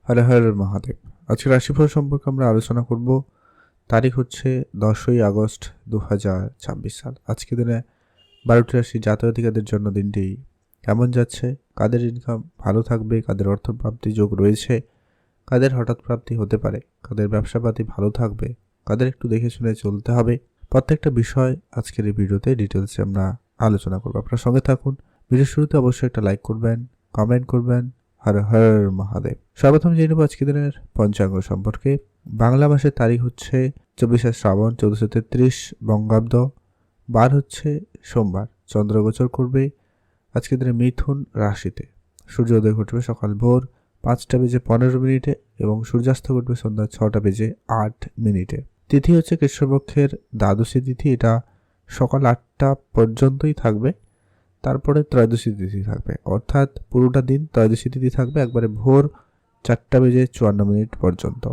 হর হর মহাদেব। আজকে রাশিফল সম্পর্কে আমরা আলোচনা করব। তারিখ হচ্ছে 10ই আগস্ট 2026 সাল। আজকে দিনে 12টি রাশি জাতক-জাতিকাদের জন্য দিনটি কেমন যাচ্ছে, কাদের ইনকাম ভালো থাকবে, কাদের অর্থপ্রাপ্তি যোগ রয়েছে, কাদের হঠাৎ প্রাপ্তি হতে পারে, কাদের ব্যবসাপাতি ভালো থাকবে, কাদের একটু দেখে শুনে চলতে হবে, প্রত্যেকটা বিষয় আজকের এই ভিডিওতে ডিটেলসে আমরা আলোচনা করব। আপনার সঙ্গে থাকুন। ভিডিওর শুরুতে অবশ্যই একটা লাইক করবেন, কমেন্ট করবেন। হর হর মহাদেব। সর্বপ্রথম জেনে নেব আজকে দিনের পঞ্চাঙ্গ সম্পর্কে। বাংলা মাসের তারিখ হচ্ছে 24শে শ্রাবণ 1433 বঙ্গাব্দ, বার হচ্ছে সোমবার। চন্দ্রগোচর করবে আজকে দিনে মিথুন রাশিতে। সূর্যোদয় ঘটবে সকাল ভোর 5টা বেজে 15 মিনিটে এবং সূর্যাস্ত ঘটবে সন্ধ্যা 6টা বেজে 8 মিনিটে। তিথি হচ্ছে কৃষ্ণপক্ষের দ্বাদশী তিথি। এটা সকাল 8টা পর্যন্তই থাকবে, তারপরে ত্রয়োদশী তিথি থাকবে, অর্থাৎ পুরোটা দিন ত্রয়োদশী তিথি থাকবে একবারে ভোর 4টা বেজে 54 মিনিট পর্যন্ত।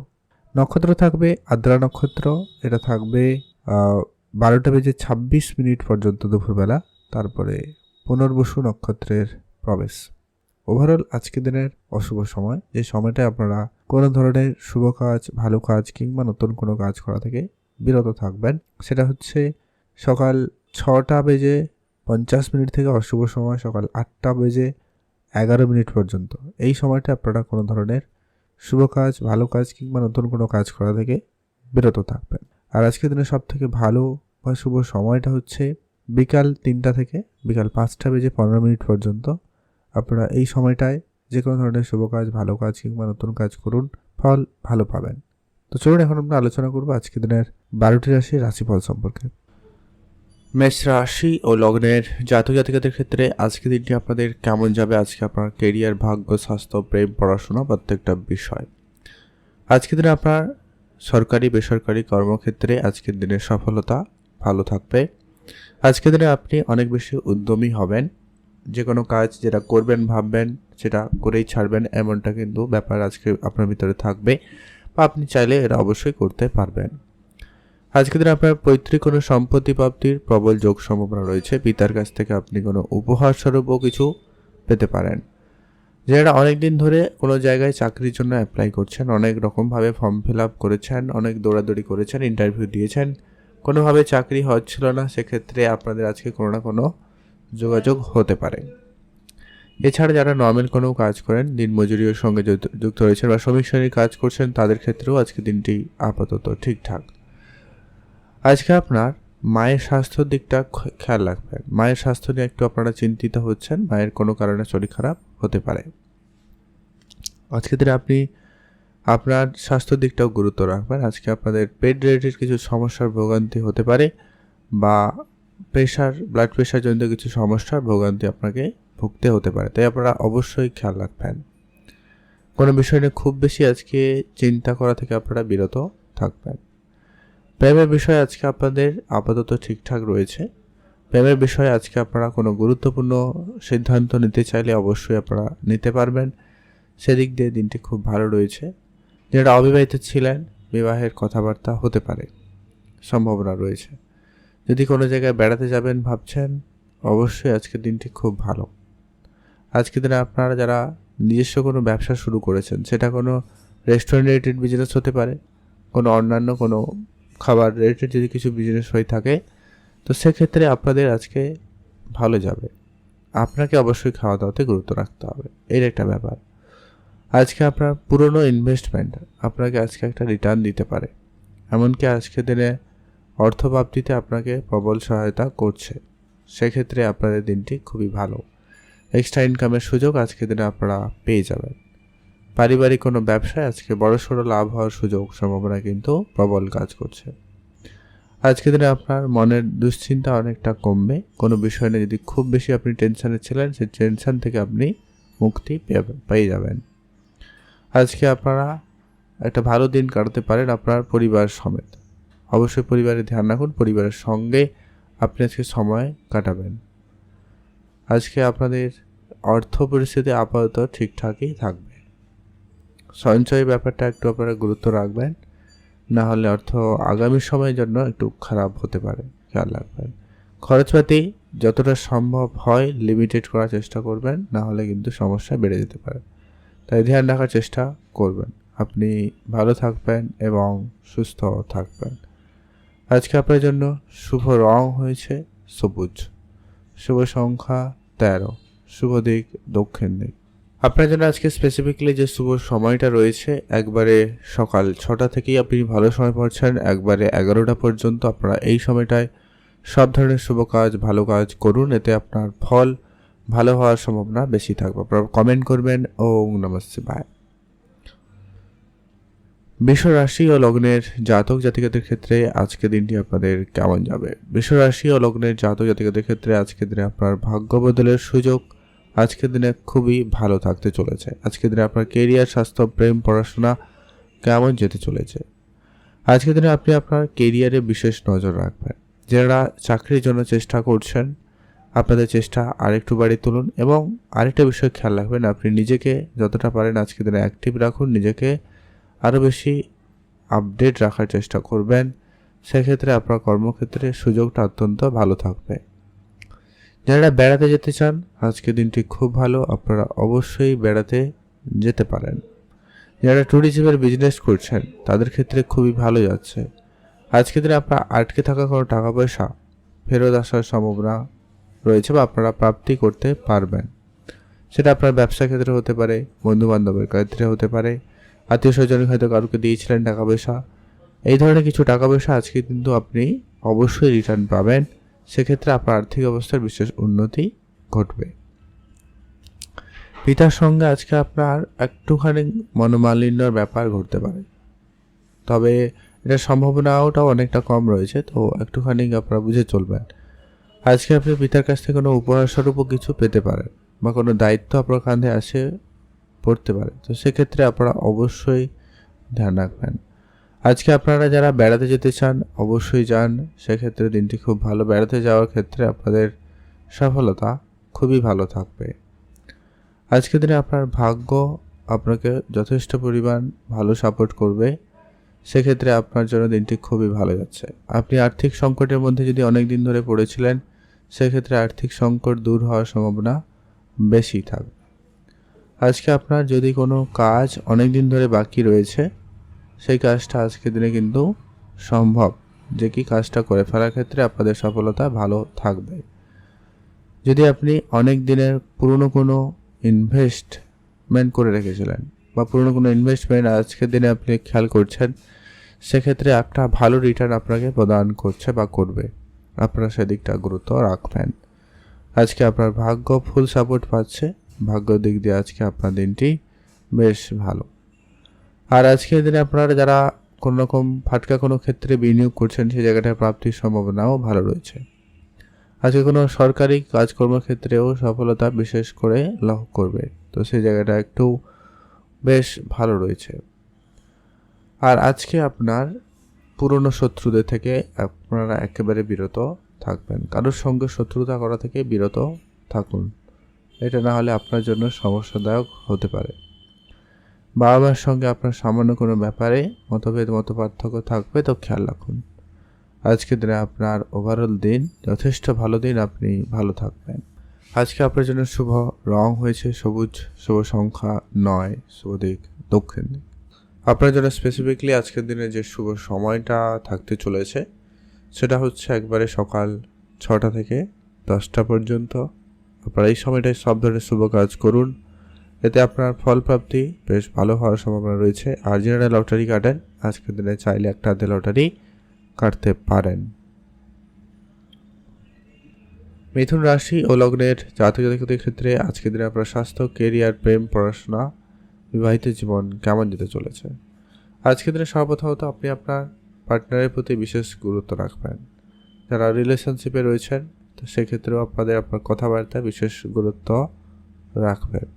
নক্ষত্র থাকবে আদ্রা নক্ষত্র। এটা থাকবে 12টা বেজে 26 মিনিট পর্যন্ত দুপুরবেলা, তারপরে পুনর্বসু নক্ষত্রের প্রবেশ। ওভারঅল আজকের দিনের অশুভ সময়, যে সময়টায় আপনারা কোনো ধরনের শুভ কাজ, ভালো কাজ কিংবা নতুন কোনো কাজ করা থেকে বিরত থাকবেন, সেটা হচ্ছে সকাল 6টা বেজে 50 মিনিট থেকে অশুভ সময় সকাল 8টা বেজে 11 মিনিট পর্যন্ত। এই সময়টা আপনারা কোনো ধরনের শুভ কাজ, ভালো কাজ কিংবা নতুন কোনো কাজ করা থেকে বিরত থাকবেন। আর আজকের দিনে সব থেকে ভালো বা শুভ সময়টা হচ্ছে বিকাল 3টা থেকে বিকাল 5টা বেজে 15 মিনিট পর্যন্ত। আপনারা এই সময়টায় যে কোনো ধরনের শুভ কাজ, ভালো কাজ কিংবা নতুন কাজ করুন, ফল ভালো পাবেন। তো চলুন এখন আমরা আলোচনা করবো আজকের দিনের 12টি রাশির রাশিফল সম্পর্কে। মেষ রাশি ও লগ্নের জাতক জাতিকাদের ক্ষেত্রে আজকের দিনটি আপনাদের কেমন যাবে? আজকে আপনার কেরিয়ার, ভাগ্য, স্বাস্থ্য, প্রেম, পড়াশোনা প্রত্যেকটা বিষয়। আজকের দিনে আপনার সরকারি বেসরকারি কর্মক্ষেত্রে আজকের দিনের সফলতা ভালো থাকবে। আজকের দিনে আপনি অনেক বেশি উদ্যমী হবেন। যে কোনো কাজ যেটা করবেন ভাববেন সেটা করেই ছাড়বেন, এমনটা কিন্তু ব্যাপার আজকে আপনার ভিতরে থাকবে, বা আপনি চাইলে এটা অবশ্যই করতে পারবেন। আজকের দিনে আপনার পৈতৃক কোনো সম্পত্তি প্রাপ্তির প্রবল যোগ সম্ভাবনা রয়েছে। পিতার কাছ থেকে আপনি কোনো উপহার স্বরূপও কিছু পেতে পারেন। যারা অনেক দিন ধরে কোনো জায়গায় চাকরির জন্য অ্যাপ্লাই করছেন, অনেক রকমভাবে ফর্ম ফিল আপ করেছেন, অনেক দৌড়াদৌড়ি করেছেন, ইন্টারভিউ দিয়েছেন, কোনোভাবে চাকরি হচ্ছিল না, সেক্ষেত্রে আপনাদের আজকে কোনো না কোনো যোগাযোগ হতে পারে। এছাড়া যারা নর্মাল কোনো কাজ করেন, দিনমজুরির সঙ্গে যুক্ত রয়েছেন বা শ্রমিক শ্রেণীর কাজ করছেন, তাদের ক্ষেত্রেও আজকে দিনটি আপাতত ঠিকঠাক। আজকে আপনার মায়ের স্বাস্থ্যের দিকটা খেয়াল রাখবেন। মায়ের স্বাস্থ্য নিয়ে একটু আপনারা চিন্তিত হচ্ছেন, মায়ের কোনো কারণে শরীর খারাপ হতে পারে। আজকের দিনে আপনি আপনার স্বাস্থ্যের দিকটাও গুরুত্ব রাখবেন। আজকে আপনাদের পেট রিলেটেড কিছু সমস্যার ভোগান্তি হতে পারে, বা প্রেশার, ব্লাড প্রেশার জনিত কিছু সমস্যার ভোগান্তি আপনাকে ভুগতে হতে পারে, তাই আপনারা অবশ্যই খেয়াল রাখবেন। কোনো বিষয় নিয়ে খুব বেশি আজকে চিন্তা করা থেকে আপনারা বিরত থাকবেন। প্রেমের বিষয়ে আজকে আপনাদের আপাতত ঠিকঠাক রয়েছে। প্রেমের বিষয়ে আজকে আপনারা কোনো গুরুত্বপূর্ণ সিদ্ধান্ত নিতে চাইলে অবশ্যই আপনারা নিতে পারবেন, সেদিক দিয়ে দিনটি খুব ভালো রয়েছে। যারা অবিবাহিত ছিলেন, বিবাহের কথাবার্তা হতে পারে, সম্ভাবনা রয়েছে। যদি কোনো জায়গায় বেড়াতে যাবেন ভাবছেন, অবশ্যই আজকের দিনটি খুব ভালো। আজকের দিনে আপনারা যারা নিজস্ব কোনো ব্যবসা শুরু করেছেন, সেটা কোনো রেস্টুরেন্ট রিলেটেড বিজনেস হতে পারে, কোনো অন্যান্য কোনো খাবার রিলেটেড যদি কিছু বিজনেস হয়ে থাকে, তো সেক্ষেত্রে আপনাদের আজকে ভালো যাবে। আপনাকে অবশ্যই খাওয়া দাওয়াতে গুরুত্ব রাখতে হবে, এর একটা ব্যাপার। আজকে আপনার পুরনো ইনভেস্টমেন্ট আপনাকে আজকে একটা রিটার্ন দিতে পারে, এমনকি আজকের দিনে অর্থপ্রাপ্তিতে আপনাকে প্রবল সহায়তা করছে। সেক্ষেত্রে আপনাদের দিনটি খুবই ভালো। এক্সট্রা ইনকামের সুযোগ আজকের দিনে আপনারা পেয়ে যাবেন। পারিবারিক কোনো ব্যবসায় আজকে বড়সড় লাভ হওয়ার সুযোগ সম্ভাবনা কিন্তু প্রবল কাজ করছে। আজকের দিনে আপনার মনের দুশ্চিন্তা অনেকটা কমবে। কোনো বিষয় নিয়ে যদি খুব বেশি আপনি টেনশনে ছিলেন, সেই টেনশন থেকে আপনি মুক্তি পেয়ে যাবেন। আজকে আপনারা একটা ভালো দিন কাটাতে পারেন আপনার পরিবার সমেত। অবশ্যই পরিবারের ধ্যান রাখুন, পরিবারের সঙ্গে আপনি আজকে সময় কাটাবেন। আজকে আপনাদের অর্থ পরিস্থিতি আপাতত ঠিকঠাকই থাকবে। সঞ্চয়ের ব্যাপারটা একটু আপনারা গুরুত্ব রাখবেন, না হলে অর্থ আগামী সময়ের জন্য একটু খারাপ হতে পারে, খেয়াল রাখবেন। খরচপাতি যতটা সম্ভব হয় লিমিটেড করার চেষ্টা করবেন, না হলে কিন্তু সমস্যা বেড়ে যেতে পারে। তাই ধ্যান রাখার চেষ্টা করবেন। আপনি ভালো থাকবেন এবং সুস্থ থাকবেন। আজকে আপনার জন্য শুভ রং হয়েছে সবুজ, শুভ সংখ্যা 13, শুভ দিক দক্ষিণ দিক। আপনার জন্য আজকে স্পেসিফিকলি যে শুভ সময়টা রয়েছে, একবারে সকাল 6টা থেকেই আপনি ভালো সময় পাচ্ছেন, একবারে 11টা পর্যন্ত। আপনারা এই সময়টায় সব ধরনের শুভ কাজ, ভালো কাজ করুন, এতে আপনার ফল ভালো হওয়ার সম্ভাবনা বেশি থাকবে। আপনারা কমেন্ট করবেন ওম নমঃ শিবায়। বৃষ রাশি ও লগ্নের জাতক জাতিকাদের ক্ষেত্রে আজকের দিনটি আপনাদের কেমন যাবে? বৃষ রাশি ও লগ্নের জাতক জাতিকাদের ক্ষেত্রে আজকের দিনে আপনার ভাগ্য বদলের সুযোগ আজকের দিনে খুবই ভালো থাকতে চলেছে। আজকের দিনে আপনার কেরিয়ার, স্বাস্থ্য, প্রেম, পড়াশোনা কেমন যেতে চলেছে? আজকের দিনে আপনি আপনার কেরিয়ারে বিশেষ নজর রাখবেন। যারা চাকরির জন্য চেষ্টা করছেন, আপনাদের চেষ্টা আরেকটু বাড়িয়ে তুলুন এবং আরেকটা বিষয় খেয়াল রাখবেন, আপনি নিজেকে যতটা পারেন আজকের দিনে অ্যাক্টিভ রাখুন, নিজেকে আরও বেশি আপডেট রাখার চেষ্টা করবেন। সেক্ষেত্রে আপনার কর্মক্ষেত্রে সুযোগটা অত্যন্ত ভালো থাকবে। যারা বেড়াতে যেতে চান, আজকের দিনটি খুব ভালো, আপনারা অবশ্যই বেড়াতে যেতে পারেন। যারা ট্যুরিজমের বিজনেস করছেন তাদের ক্ষেত্রে খুবই ভালো যাচ্ছে। আজকের দিনে আপনার আটকে থাকা কোনো টাকা পয়সা ফেরত আসার সম্ভাবনা রয়েছে বা আপনারা প্রাপ্তি করতে পারবেন। সেটা আপনার ব্যবসা ক্ষেত্রে হতে পারে, বন্ধুবান্ধবের ক্ষেত্রে হতে পারে, আত্মীয় স্বজনের হয়তো কারোকে দিয়েছিলেন টাকা পয়সা, এই ধরনের কিছু টাকা পয়সা আজকে কিন্তু আপনি অবশ্যই রিটার্ন পাবেন। সেক্ষেত্রে আপনার আর্থিক অবস্থার বিশেষ উন্নতি ঘটবে। পিতার সঙ্গে আজকে আপনার একটুখানি মনোমালিন্যর ব্যাপার ঘটতে পারে, তবে এটার সম্ভাবনাটাও অনেকটা কম রয়েছে, তো একটুখানি আপনারা বুঝে চলবেন। আজকে আপনি পিতার কাছ থেকে কোনো উপহার স্বরূপও কিছু পেতে পারেন বা কোনো দায়িত্ব আপনার কাঁধে আসে পড়তে পারে, তো সেক্ষেত্রে আপনারা অবশ্যই ধ্যান রাখবেন। আজকে আপনারা যারা বেড়াতে যেতে চান অবশ্যই যান, সেক্ষেত্রে দিনটি খুব ভালো। বেড়াতে যাওয়ার ক্ষেত্রে আপনাদের সফলতা খুবই ভালো থাকবে। আজকের দিনে আপনার ভাগ্য আপনাকে যথেষ্ট পরিমাণ ভালো সাপোর্ট করবে, সেক্ষেত্রে আপনার জন্য দিনটি খুবই ভালো যাচ্ছে। আপনি আর্থিক সংকটের মধ্যে যদি অনেক দিন ধরে পড়েছিলেন, সেক্ষেত্রে আর্থিক সংকট দূর হওয়ার সম্ভাবনা বেশি থাকবে। আজকে আপনার যদি কোনো কাজ অনেক দিন ধরে বাকি রয়েছে, সেই কাজটা আজকের দিনে কিন্তু সম্ভব, যে কি কাজটা করে ফেলার ক্ষেত্রে আপনাদের সফলতা ভালো থাকবে। যদি আপনি অনেক দিনের পুরনো কোনো ইনভেস্টমেন্ট করে রেখেছিলেন বা পুরনো কোনো ইনভেস্টমেন্ট আজকের দিনে আপনি খেয়াল করছেন, সেক্ষেত্রে একটা ভালো রিটার্ন আপনাকে প্রদান করছে বা করবে, আপনারা সেদিকটা গুরুত্ব রাখবেন। আজকে আপনার ভাগ্য ফুল সাপোর্ট পাচ্ছে, ভাগ্য দিক দিয়ে আজকে আপনার দিনটি বেশ ভালো। আর আজকের দিনে আপনারা যারা কোনো রকম ফাটকা কোনো ক্ষেত্রে বিনিয়োগ করছেন, সেই জায়গাটায় প্রাপ্তির সম্ভাবনাও ভালো রয়েছে। আজকে কোনো সরকারি কাজকর্মের ক্ষেত্রেও সফলতা বিশেষ করে লাভ করবে, তো সেই জায়গাটা একটু বেশ ভালো রয়েছে। আর আজকে আপনার পুরনো শত্রুদের থেকে আপনারা একেবারে বিরত থাকবেন, কারোর সঙ্গে শত্রুতা করা থেকে বিরত থাকুন, এটা না হলে আপনার জন্য সমস্যাদায়ক হতে পারে। বাবা মার সঙ্গে আপনার সামান্য কোনো ব্যাপারে মতপার্থক্য থাকবে, তো খেয়াল রাখুন। আজকের দিনে আপনার ওভারঅল দিন যথেষ্ট ভালো দিন, আপনি ভালো থাকবেন। আজকে আপনার জন্য শুভ রং হয়েছে সবুজ, শুভ সংখ্যা 9, শুভ দিক দক্ষিণ দিক। আপনার জন্য স্পেসিফিকলি আজকের দিনে যে শুভ সময়টা থাকতে চলেছে, সেটা হচ্ছে একবারে সকাল 6টা থেকে 10টা পর্যন্ত। আপনারা এই সময়টায় সব ধরনের শুভ কাজ করুন, এতে আপনার ফল প্রাপ্তি বেশ ভালো হওয়ার সম্ভাবনা রয়েছে। আর যারা লটারি কাটেন, আজকের দিনে চাইলে একটা হাতে লটারি কাটতে পারেন। মিথুন রাশি ও লগ্নের জাতক জাতিকাদের ক্ষেত্রে আজকের দিনে আপনার স্বাস্থ্য, কেরিয়ার, প্রেম, পড়াশোনা, বিবাহিত জীবন কেমন যেতে চলেছে? আজকের দিনে সর্বপ্রথমত আপনি আপনার পার্টনারের প্রতি বিশেষ গুরুত্ব রাখবেন। যারা রিলেশনশিপে রয়েছেন, তো সেক্ষেত্রেও আপনার কথাবার্তায় বিশেষ গুরুত্ব রাখবেন।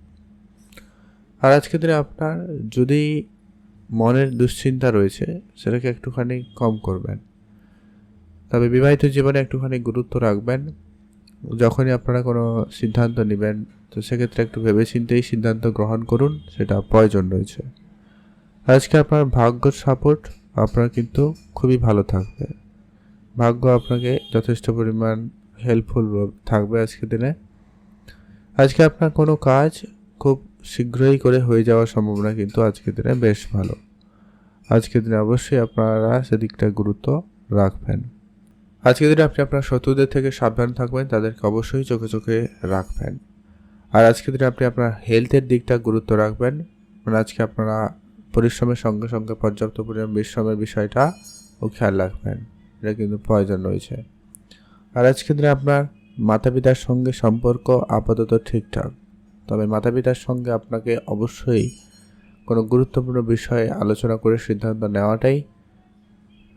আর আজকের দিনে আপনার যদি মনের দুশ্চিন্তা রয়েছে, সেটাকে একটুখানি কম করবেন। তবে বিবাহিত জীবনে একটুখানি গুরুত্ব রাখবেন। যখনই আপনারা কোনো সিদ্ধান্ত নেবেন, তো সেক্ষেত্রে একটু ভেবেচিন্তেই সিদ্ধান্ত গ্রহণ করুন, সেটা প্রয়োজন রয়েছে। আজকে আপনার ভাগ্য সাপোর্ট আপনার কিন্তু খুবই ভালো থাকবে, ভাগ্য আপনাকে যথেষ্ট পরিমাণ হেল্পফুল থাকবে আজকের দিনে। আজকে আপনার কোনো কাজ খুব শীঘ্রই করে হয়ে যাওয়ার সম্ভাবনা কিন্তু আজকের দিনে বেশ ভালো। আজকের দিনে অবশ্যই আপনারা সেদিকটা গুরুত্ব রাখবেন। আজকের দিনে আপনি আপনার শত্রুদের থেকে সাবধান থাকবেন, তাদেরকে অবশ্যই চোখে চোখে রাখবেন। আর আজকের দিনে আপনি আপনার হেলথের দিকটা গুরুত্ব রাখবেন, মানে আজকে আপনারা পরিশ্রমের সঙ্গে সঙ্গে পর্যাপ্ত পরিমাণ বিশ্রামের বিষয়টাও খেয়াল রাখবেন, এটা কিন্তু প্রয়োজন রয়েছে। আর আজকের দিনে আপনার মাতা পিতার সঙ্গে সম্পর্ক আপাতত ঠিকঠাক, তবে মাতা পিতার সঙ্গে আপনাকে অবশ্যই কোনো গুরুত্বপূর্ণ বিষয়ে আলোচনা করে সিদ্ধান্ত নেওয়াটাই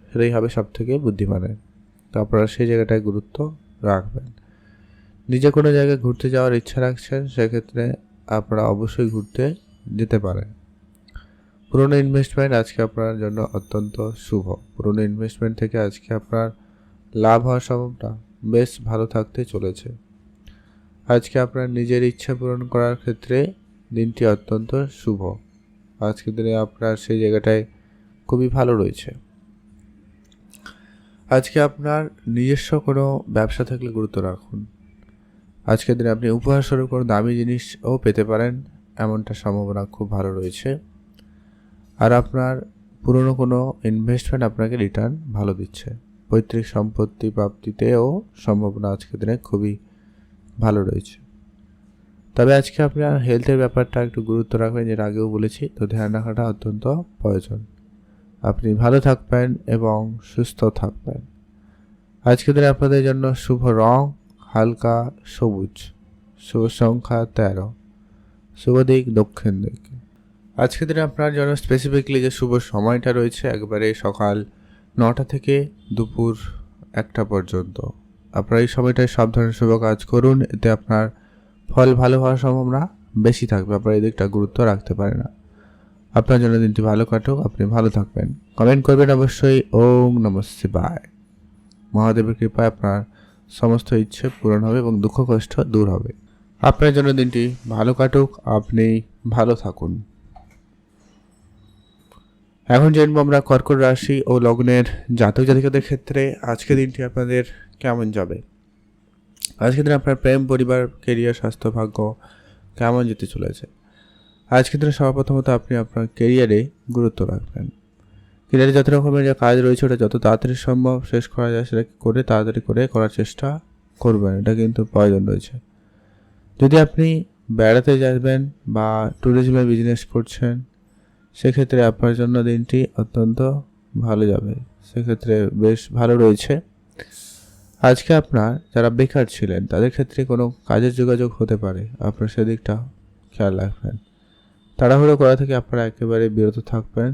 সেটাই হবে সবথেকে বুদ্ধিমানের। তো আপনারা সেই জায়গাটায় গুরুত্ব রাখবেন। নিজে কোনো জায়গায় ঘুরতে যাওয়ার ইচ্ছা রাখছেন, সেক্ষেত্রে আপনারা অবশ্যই ঘুরতে যেতে পারেন। পুরনো ইনভেস্টমেন্ট আজকে আপনার জন্য অত্যন্ত শুভ। পুরনো ইনভেস্টমেন্ট থেকে আজকে আপনার লাভ হওয়ার সম্ভাবনা বেশ ভালো থাকতে চলেছে। আজকে আপনার নিজের ইচ্ছা পূরণ করার ক্ষেত্রে দিনটি অত্যন্ত শুভ। আজকের দিনে আপনার সেই জায়গাটায় খুবই ভালো রয়েছে। আজকে আপনার নিজস্ব কোনো ব্যবসা থাকলে গুরুত্ব রাখুন। আজকের দিনে আপনি উপহার স্বরূপ কোনো দামি জিনিসও পেতে পারেন, এমনটা সম্ভাবনা খুব ভালো রয়েছে। আর আপনার পুরনো কোনো ইনভেস্টমেন্ট আপনাকে রিটার্ন ভালো দিচ্ছে। পৈতৃক সম্পত্তি প্রাপ্তিতেও সম্ভাবনা আজকের দিনে খুবই ভালো রয়েছে। তবে আজকে আপনার হেলথের ব্যাপারটা একটু গুরুত্ব রাখবেন, যেটা আগেও বলেছি, তো ধ্যান রাখাটা অত্যন্ত প্রয়োজন। আপনি ভালো থাকবেন এবং সুস্থ থাকবেন। আজকের দিনে আপনাদের জন্য শুভ রং হালকা সবুজ, শুভ সংখ্যা 13, শুভ দিক দক্ষিণ দিক। আজকের দিনে আপনার জন্য স্পেসিফিকলি যে শুভ সময়টা রয়েছে একবারে সকাল 9টা থেকে দুপুর 1টা পর্যন্ত। আপনারা এই সময়টায় সব ধরনের শুভ কাজ করুন, এতে আপনার ফল ভালো হওয়ার সম্ভাবনা বেশি থাকবে। আপনারা এই দিকটা গুরুত্ব রাখতে পারে না। আপনার জন্য দিনটি ভালো কাটুক, আপনি ভালো থাকবেন। কমেন্ট করবেন অবশ্যই ওম নমঃ শিবায়। মহাদেবের কৃপায় আপনার সমস্ত ইচ্ছে পূরণ হবে এবং দুঃখ কষ্ট দূর হবে। আপনার জন্য দিনটি ভালো কাটুক, আপনি ভালো থাকুন। এখন জানবো আমরা কর্কট রাশি ও লগ্নের জাতক জাতিকাদের ক্ষেত্রে আজকের দিনটি আপনাদের কেমন যাবে। আজকের দিন আপনার প্রেম, পরিবার, কেরিয়ার, স্বাস্থ্য, ভাগ্য কেমন যেতে চলেছে। আজকের দিনে সর্বপ্রথমত আপনি আপনার কেরিয়ারে গুরুত্ব রাখবেন। কেরিয়ারে যত রকমের যে কাজ রয়েছে ওটা যত তাড়াতাড়ি সম্ভব শেষ করা যায় সেটা করে তাড়াতাড়ি করে করার চেষ্টা করবেন, এটা কিন্তু প্রয়োজন রয়েছে। যদি আপনি বেড়াতে যাবেন বা ট্যুরিজমের বিজনেস করছেন, সেক্ষেত্রে আপনার জন্য দিনটি অত্যন্ত ভালো যাবে, সেক্ষেত্রে বেশ ভালো রয়েছে। আজকে আপনার যারা বেকার ছিলেন তাদের ক্ষেত্রে কোনো কাজের যোগাযোগ হতে পারে, আপনার সেদিকটা খেয়াল রাখবেন। তাড়াহুড়ো করা থেকে আপনারা একেবারে বিরত থাকবেন।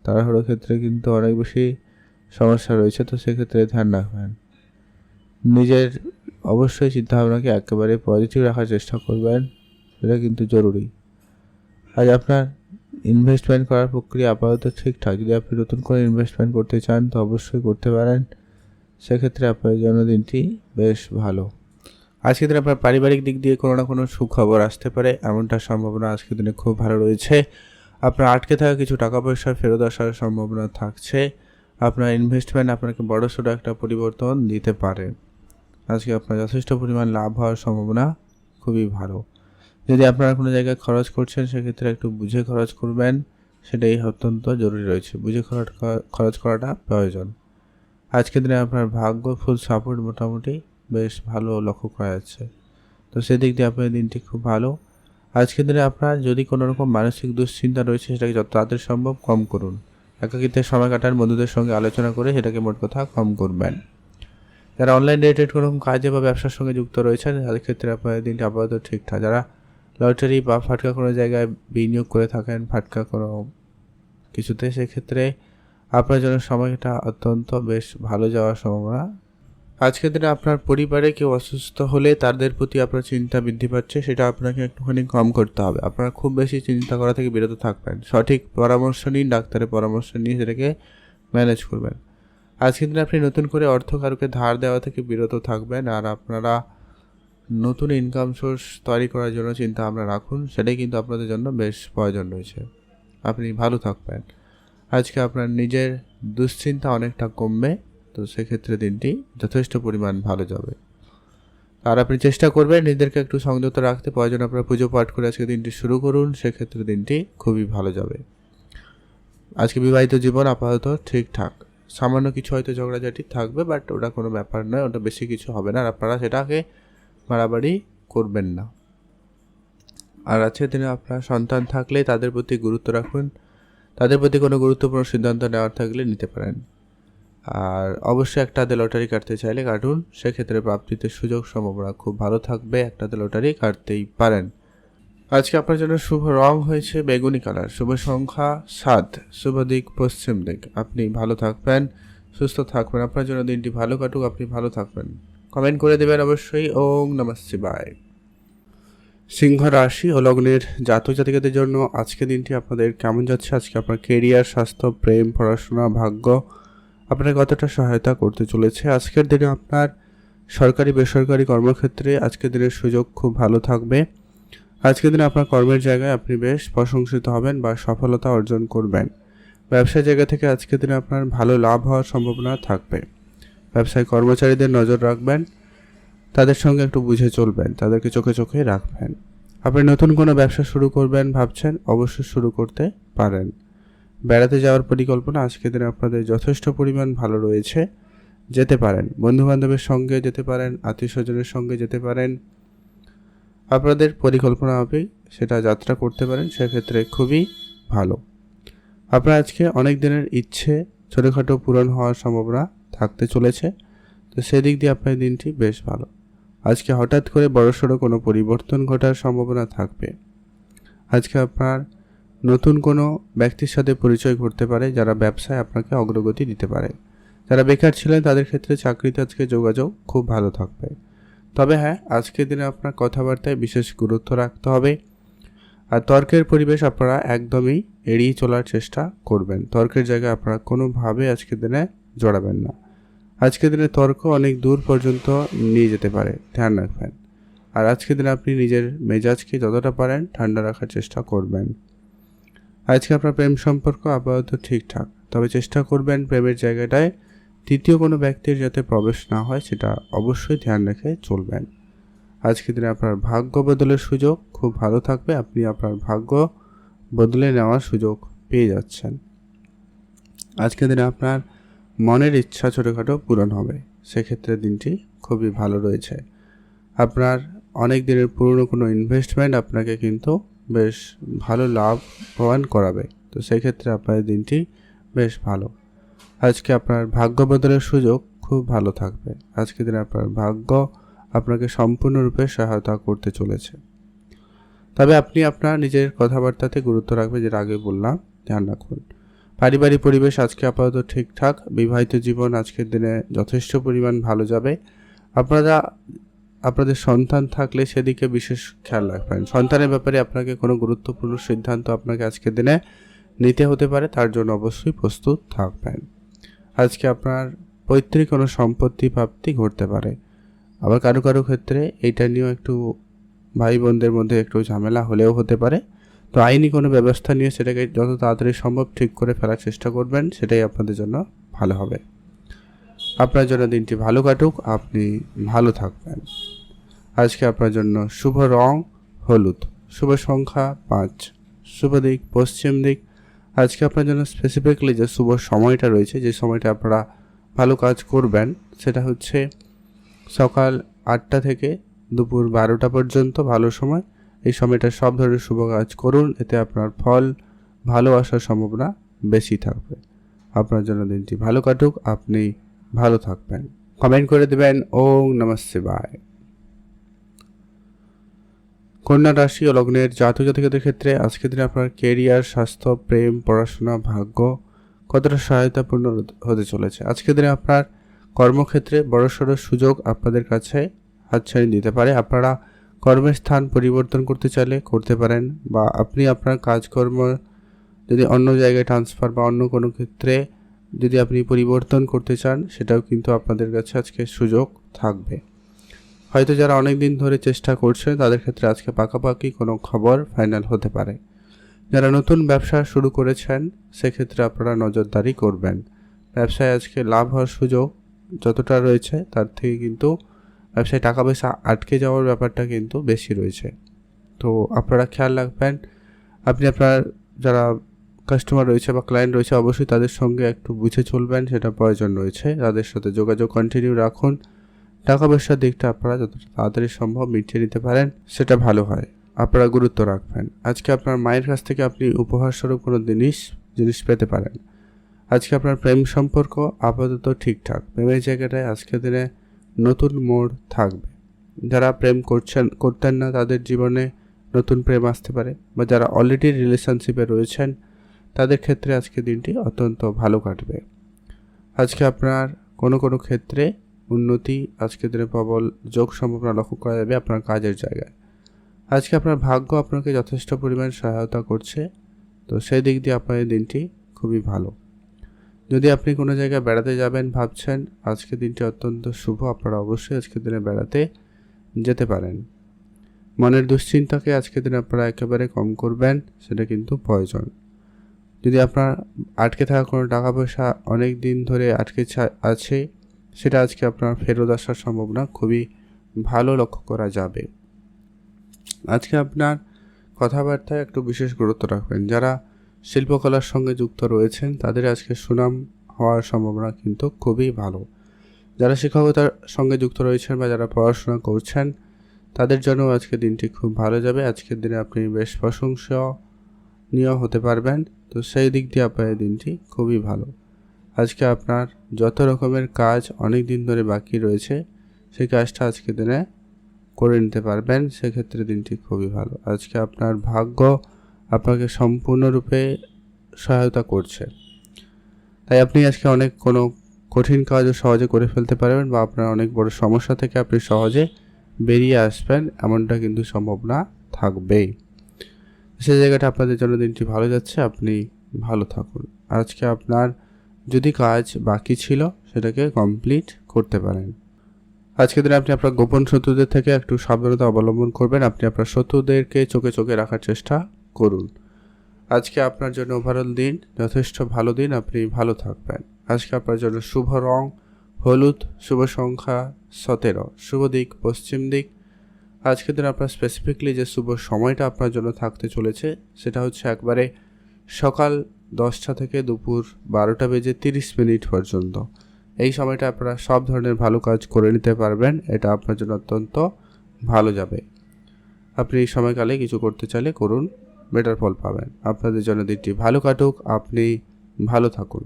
তাড়াহুড়োর ক্ষেত্রে কিন্তু অনেক বেশি সমস্যা রয়েছে, তো সেক্ষেত্রে ধ্যান রাখবেন। নিজের অবশ্যই চিন্তাভাবনাকে একেবারে পজিটিভ রাখার চেষ্টা করবেন, সেটা কিন্তু জরুরি। আজ আপনার ইনভেস্টমেন্ট করার প্রক্রিয়া আপাতত ঠিকঠাক। যদি আপনি নতুন করে ইনভেস্টমেন্ট করতে চান তো অবশ্যই করতে পারেন, সেক্ষেত্রে আপনার জন্য দিনটি বেশ ভালো। আজকের দিনে আপনার পারিবারিক দিক দিয়ে কোনো না কোনো সুখবর আসতে পারে, এমনটার সম্ভাবনা আজকের দিনে খুব ভালো রয়েছে। আপনার আটকে থাকা কিছু টাকা পয়সা ফেরত আসার সম্ভাবনা থাকছে। আপনার ইনভেস্টমেন্ট আপনাকে বড়সড় একটা পরিবর্তন দিতে পারে। আজকে আপনার যথেষ্ট পরিমাণ লাভ হওয়ার সম্ভাবনা খুবই ভালো। যদি আপনারা কোনো জায়গায় খরচ করছেন সেক্ষেত্রে একটু বুঝে খরচ করবেন, সেটাই অত্যন্ত জরুরি রয়েছে। বুঝে খরচ করাটা প্রয়োজন। আজকের দিনে আপনার ভাগ্য ফুল সাপোর্ট মোটামুটি বেশ ভালো লক্ষ্য করা যাচ্ছে, তো সেদিক দিয়ে আপনার দিনটি খুব ভালো। আজকের দিনে আপনার যদি কোনো রকম মানসিক দুশ্চিন্তা রয়েছে সেটাকে যত তাড়াতাড়ি সম্ভব কম করুন। একাকিত্বের সময় কাটান, বন্ধুদের সঙ্গে আলোচনা করে সেটাকে মোট কথা কম করবেন। যারা অনলাইন রিলেটেড কোনো কাজে বা ব্যবসার সঙ্গে যুক্ত রয়েছেন তাদের ক্ষেত্রে আপনার দিনটি আপাতত ঠিকঠাক। যারা লটারি বা ফাটকা কোনো জায়গায় বিনিয়োগ করে থাকেন ফাটকা কোনো কিছুতে, সেক্ষেত্রে আপনার জন্য সময়টা অত্যন্ত বেশ ভালো যাওয়ার সম্ভাবনা। আজকের দিনে আপনার পরিবারে কেউ অসুস্থ হলে তাদের প্রতি আপনার চিন্তা বৃদ্ধি পাচ্ছে, সেটা আপনাকে একটুখানি কম করতে হবে। আপনারা খুব বেশি চিন্তা করা থেকে বিরত থাকবেন, সঠিক পরামর্শ নিন, ডাক্তারের পরামর্শ নিয়ে সেটাকে ম্যানেজ করবেন। আজকের দিনে আপনি নতুন করে অর্থ কারোকে ধার দেওয়া থেকে বিরত থাকবেন। আর আপনারা নতুন ইনকাম সোর্স তৈরি করার জন্য চিন্তা ভাবনা রাখুন, সেটাই কিন্তু আপনাদের জন্য বেশ প্রয়োজন রয়েছে। আপনি ভালো থাকবেন। আজকে আপনার নিজের দুশ্চিন্তা অনেকটা কমবে, তো সেক্ষেত্রে দিনটি যথেষ্ট পরিমাণ ভালো যাবে। আর আপনি চেষ্টা করবেন নিজেদেরকে একটু সংযত রাখতে। প্রয়োজন আপনারা পুজো পাঠ করে আজকে দিনটি শুরু করুন, সেক্ষেত্রে দিনটি খুবই ভালো যাবে। আজকে বিবাহিত জীবন আপাতত ঠিকঠাক, সামান্য কিছু হয়তো ঝগড়াঝাটি থাকবে, বাট ওটা কোনো ব্যাপার নয়, ওটা বেশি কিছু হবে না, আর আপনারা সেটাকে বাড়াবাড়ি করবেন না। আর আজকের দিনে আপনার সন্তান থাকলে তাদের প্রতি গুরুত্ব রাখুন, তাদের প্রতি কোনো গুরুত্বপূর্ণ সিদ্ধান্ত নেওয়ার থাকলে নিতে পারেন। আর অবশ্যই একটা হাতে লটারি কাটতে চাইলে কাটুন, সেক্ষেত্রে প্রাপ্তিতে সুযোগ সম্ভাবনা খুব ভালো থাকবে, একটা হাতে লটারি কাটতেই পারেন। আজকে আপনার জন্য শুভ রং হয়েছে বেগুনি কালার, শুভ সংখ্যা 7, শুভ দিক পশ্চিম দিক। আপনি ভালো থাকবেন, সুস্থ থাকবেন, আপনার জন্য দিনটি ভালো কাটুক, আপনি ভালো থাকবেন। কমেন্ট করে দেবেন অবশ্যই। ওম নমঃ শিবায়। সিংহ রাশি ও লগ্নের জাতক জাতিকাদের জন্য আজকে দিনটি আপনাদের কেমন যাচ্ছে? আজকে আপনার কেরিয়ার, স্বাস্থ্য, প্রেম, পড়াশোনা, ভাগ্য আপনার কতটা সহায়তা করতে চলেছে? আজকের দিনে আপনার সরকারি বেসরকারি কর্মক্ষেত্রে আজকের দিনের সুযোগ খুব ভালো থাকবে। আজকের দিনে আপনার কর্মের জায়গায় আপনি বেশ প্রশংসিত হবেন বা সফলতা অর্জন করবেন। ব্যবসার জায়গা থেকে আজকের দিনে আপনার ভালো লাভ হওয়ার সম্ভাবনা থাকবে। ব্যবসায় কর্মচারীদের নজর রাখবেন, তাদের সঙ্গে একটু বুঝে চলবেন, তাদেরকে চোখে চোখে রাখবেন। আপনি নতুন কোনো ব্যবসা শুরু করবেন ভাবছেন, অবশ্যই শুরু করতে পারেন। বেড়াতে যাওয়ার পরিকল্পনা আজকের দিনে আপনাদের যথেষ্ট পরিমাণ ভালো রয়েছে, যেতে পারেন। বন্ধুবান্ধবের সঙ্গে যেতে পারেন, আত্মীয় স্বজনের সঙ্গে যেতে পারেন, আপনাদের পরিকল্পনা হবে সেটা যাত্রা করতে পারেন, সেক্ষেত্রে খুবই ভালো। আপনার আজকে অনেক দিনের ইচ্ছে ছোটোখাটো পূরণ হওয়ার সম্ভাবনা থাকতে চলেছে, তো সেদিক দিয়ে আপনার দিনটি বেশ ভালো। আজকে হঠাৎ করে বড়সড় কোনো পরিবর্তন ঘটার সম্ভাবনা থাকবে। আজকে আপনার নতুন কোনো ব্যক্তির সাথে পরিচয় ঘটতে পারে, যারা ব্যবসায় আপনাকে অগ্রগতি দিতে পারে। যারা বেকার ছিলেন তাদের ক্ষেত্রে চাকরিতে আজকে যোগাযোগ খুব ভালো থাকবে। তবে হ্যাঁ, আজকের দিনে আপনার কথাবার্তায় বিশেষ গুরুত্ব রাখতে হবে। আর তর্কের পরিবেশ আপনারা একদমই এড়িয়ে চলার চেষ্টা করবেন। তর্কের জায়গায় আপনারা কোনোভাবে আজকের দিনে জড়াবেন না। আজকের দিনে তর্ক অনেক দূর পর্যন্ত নিয়ে যেতে পারে, ধ্যান রাখবেন। আর আজকের দিনে আপনি নিজের মেজাজকে যতটা পারেন ঠান্ডা রাখার চেষ্টা করবেন। আজকে আপনার প্রেম সম্পর্ক আপাতত ঠিকঠাক, তবে চেষ্টা করবেন প্রেমের জায়গাটায় তৃতীয় কোনো ব্যক্তির যাতে প্রবেশ না হয়, সেটা অবশ্যই ধ্যান রেখে চলবেন। আজকের দিনে আপনার ভাগ্য বদলের সুযোগ খুব ভালো থাকবে, আপনি আপনার ভাগ্য বদলে নেওয়ার সুযোগ পেয়ে যাচ্ছেন। আজকের দিনে আপনার মনের ইচ্ছা ছোটোখাটো পূরণ হবে, সেক্ষেত্রে দিনটি খুবই ভালো রয়েছে। আপনার অনেক দিনের পুরনো কোনো ইনভেস্টমেন্ট আপনাকে কিন্তু বেশ ভালো লাভ প্রদান করাবে, তো সেক্ষেত্রে আপনার দিনটি বেশ ভালো। আজকে আপনার ভাগ্য বদলের সুযোগ খুব ভালো থাকবে। আজকের দিনে আপনার ভাগ্য আপনাকে সম্পূর্ণরূপে সহায়তা করতে চলেছে। তবে আপনি আপনার নিজের কথাবার্তাতে গুরুত্ব রাখবেন, যেটা আগে বললাম, ধ্যান রাখুন। পারিবারিক পরিবেশ আজকে আপাতত ঠিকঠাক। বিবাহিত জীবন আজকের দিনে যথেষ্ট পরিমাণ ভালো যাবে। আপনাদের সন্তান থাকলে সেদিকে বিশেষ খেয়াল রাখবেন। সন্তানের ব্যাপারে আপনাকে কোনো গুরুত্বপূর্ণ সিদ্ধান্ত আপনাকে আজকের দিনে নিতে হতে পারে, তার জন্য অবশ্যই প্রস্তুত থাকবেন। আজকে আপনার পৈতৃক কোনো সম্পত্তি প্রাপ্তি ঘটতে পারে। আবার কারো কারো ক্ষেত্রে এইটা নিয়েও একটু ভাই বোনদের মধ্যে একটু ঝামেলা হলেও হতে পারে, তো আইনি কোনো ব্যবস্থা নিয়ে সেটাকে যত তাড়াতাড়ি সম্ভব ঠিক করে ফেলার চেষ্টা করবেন, সেটাই আপনাদের জন্য ভালো হবে। আপনার জন্য দিনটি ভালো কাটুক, আপনি ভালো থাকবেন। আজকে আপনার জন্য শুভ রং হলুদ, শুভ সংখ্যা 5, শুভ দিক পশ্চিম দিক। আজকে আপনার জন্য স্পেসিফিকলি যে শুভ সময়টা রয়েছে, যে সময়টা আপনারা ভালো কাজ করবেন, সেটা হচ্ছে সকাল 8টা থেকে দুপুর 12টা পর্যন্ত ভালো সময়। এই সময়টা সব ধরনের শুভ কাজ করুন, এতে আপনার ফল ভালো আসার সম্ভাবনা বেশি থাকবে। আপনার জন্য দিনটি ভালো কাটুক, আপনি ভালো থাকবেন। কমেন্ট করে দেবেন ওম নমঃ শিবায়। কন্যা রাশি ও লগ্নের জাতক জাতিকাদের ক্ষেত্রে আজকের দিনে আপনার কেরিয়ার, স্বাস্থ্য, প্রেম, পড়াশোনা, ভাগ্য কতটা সহায়তাপূর্ণ হতে চলেছে। আজকের দিনে আপনার কর্মক্ষেত্রে বড়সড় সুযোগ আপনাদের কাছে হাতছানি দিতে পারে। আপনারা কর্মের স্থান পরিবর্তন করতে চাইলে করতে পারেন, বা আপনি আপনার কাজকর্ম যদি অন্য জায়গায় ট্রান্সফার বা অন্য কোনো ক্ষেত্রে যদি আপনি পরিবর্তন করতে চান, সেটাও কিন্তু আপনাদের কাছে আজকে সুযোগ থাকবে। হয়তো যারা অনেক দিন ধরে চেষ্টা করছে তাদের ক্ষেত্রে আজকে পাকাপাকি কোনো খবর ফাইনাল হতে পারে। যারা নতুন ব্যবসা শুরু করেছেন সেক্ষেত্রে আপনারা নজরদারি করবেন। ব্যবসায় আজকে লাভ হওয়ার সুযোগ যতটা রয়েছে তার থেকে কিন্তু ব্যবসায় টাকা পয়সা আটকে যাওয়ার ব্যাপারটা কিন্তু বেশি রয়েছে। তো আপনারা খেয়াল রাখবেন, আপনি আপনার যারা কাস্টমার রয়েছে বা ক্লায়েন্ট রয়েছে অবশ্যই তাদের সঙ্গে একটু বুঝে চলবেন, সেটা প্রয়োজন রয়েছে। তাদের সাথে যোগাযোগ কন্টিনিউ রাখুন। টাকা পয়সার দিকটা আপনারা যতটা তাড়াতাড়ি সম্ভব মিটিয়ে নিতে পারেন সেটা ভালো হয়, আপনারা গুরুত্ব রাখবেন। আজকে আপনার মায়ের কাছ থেকে আপনি উপহারস্বরূপ কোনো জিনিস পেতে পারেন। আজকে আপনার প্রেম সম্পর্ক আপাতত ঠিকঠাক, প্রেমের জায়গাটায় আজকের দিনে নতুন মোড় থাকবে। যারা প্রেম করতেন না তাদের জীবনে নতুন প্রেম আসতে পারে, বা যারা অলরেডি রিলেশনশিপে রয়েছেন তাদের ক্ষেত্রে আজকের দিনটি অত্যন্ত ভালো কাটবে। আজকে আপনার কোনো ক্ষেত্রে উন্নতি আজকের দিনে প্রবল যোগ সম্ভাবনা লক্ষ্য করা যাবে আপনার কাজের জায়গায়। আজকে আপনার ভাগ্য আপনাকে যথেষ্ট পরিমাণ সহায়তা করছে, তো সেই দিক দিয়ে আপনার এই দিনটি খুবই ভালো। যদি আপনি কোনো জায়গায় বেড়াতে যাবেন ভাবছেন, আজকের দিনটি অত্যন্ত শুভ, আপনারা অবশ্যই আজকের দিনে বেড়াতে যেতে পারেন। মনের দুশ্চিন্তাকে আজকের দিনে আপনারা একেবারে কম করবেন, সেটা কিন্তু প্রয়োজন। যদি আপনার আটকে থাকা কোনো টাকা পয়সা অনেক দিন ধরে আটকে আছে, সেটা আজকে আপনার ফেরত আসার সম্ভাবনা খুবই ভালো লক্ষ্য করা যাবে। আজকে আপনার কথাবার্তায় একটু বিশেষ গুরুত্ব রাখবেন। যারা শিল্পকলার সঙ্গে যুক্ত রয়েছেন তাদের আজকে সুনাম হওয়ার সম্ভাবনা কিন্তু খুবই ভালো। যারা শিক্ষকতার সঙ্গে যুক্ত রয়েছেন বা যারা পড়াশোনা করছেন তাদের জন্য আজকের দিনটি খুব ভালো যাবে। আজকের দিনে আপনি বেশ প্রশংসনীয় হতে পারবেন, তো সেই দিক দিয়ে আপনার এই দিনটি খুবই ভালো। আজকে আপনার যত রকমের কাজ অনেক দিন ধরে বাকি রয়েছে সেই কাজটা আজকের দিনে করে নিতে পারবেন, সেক্ষেত্রে দিনটি খুবই ভালো। আজকে আপনার ভাগ্য আপনাকে সম্পূর্ণরূপে সহায়তা করছে, তাই আপনি আজকে কোনো কঠিন কাজও সহজে করে ফেলতে পারবেন, বা আপনার অনেক বড় সমস্যা থেকে আপনি সহজে বেরিয়ে আসবেন এমনটা কিন্তু সম্ভাবনা থাকবেই। সেই জায়গাটা আপনাদের জন্য দিনটি ভালো যাচ্ছে, আপনি ভালো থাকুন। আজকে আপনার যদি কাজ বাকি ছিল সেটাকে কমপ্লিট করতে পারেন। আজকের দিনে আপনি আপনার গোপন শত্রুদের থেকে একটু সাবধানতা অবলম্বন করবেন। আপনি আপনার শত্রুদেরকে চোখে রাখার চেষ্টা করুন। আজকে আপনার জন্য ওভারঅল দিন যথেষ্ট ভালো দিন, আপনি ভালো থাকবেন। আজকে আপনার জন্য শুভ রং হলুদ, শুভ সংখ্যা 17, শুভ দিক পশ্চিম দিক। আজকের দিন আপনার স্পেসিফিকলি যে শুভ সময়টা আপনার জন্য থাকতে চলেছে সেটা হচ্ছে একবারে সকাল 10টা থেকে দুপুর 12টা বেজে 30 মিনিট পর্যন্ত। এই সময়টা আপনারা সব ধরনের ভালো কাজ করে নিতে পারবেন, এটা আপনার জন্য অত্যন্ত ভালো যাবে। আপনি এই সময়কালে কিছু করতে চাইলে করুন, বেটার ফল পাবেন। আপনাদের জন্য দিনটি ভালো কাটুক, আপনি ভালো থাকুন।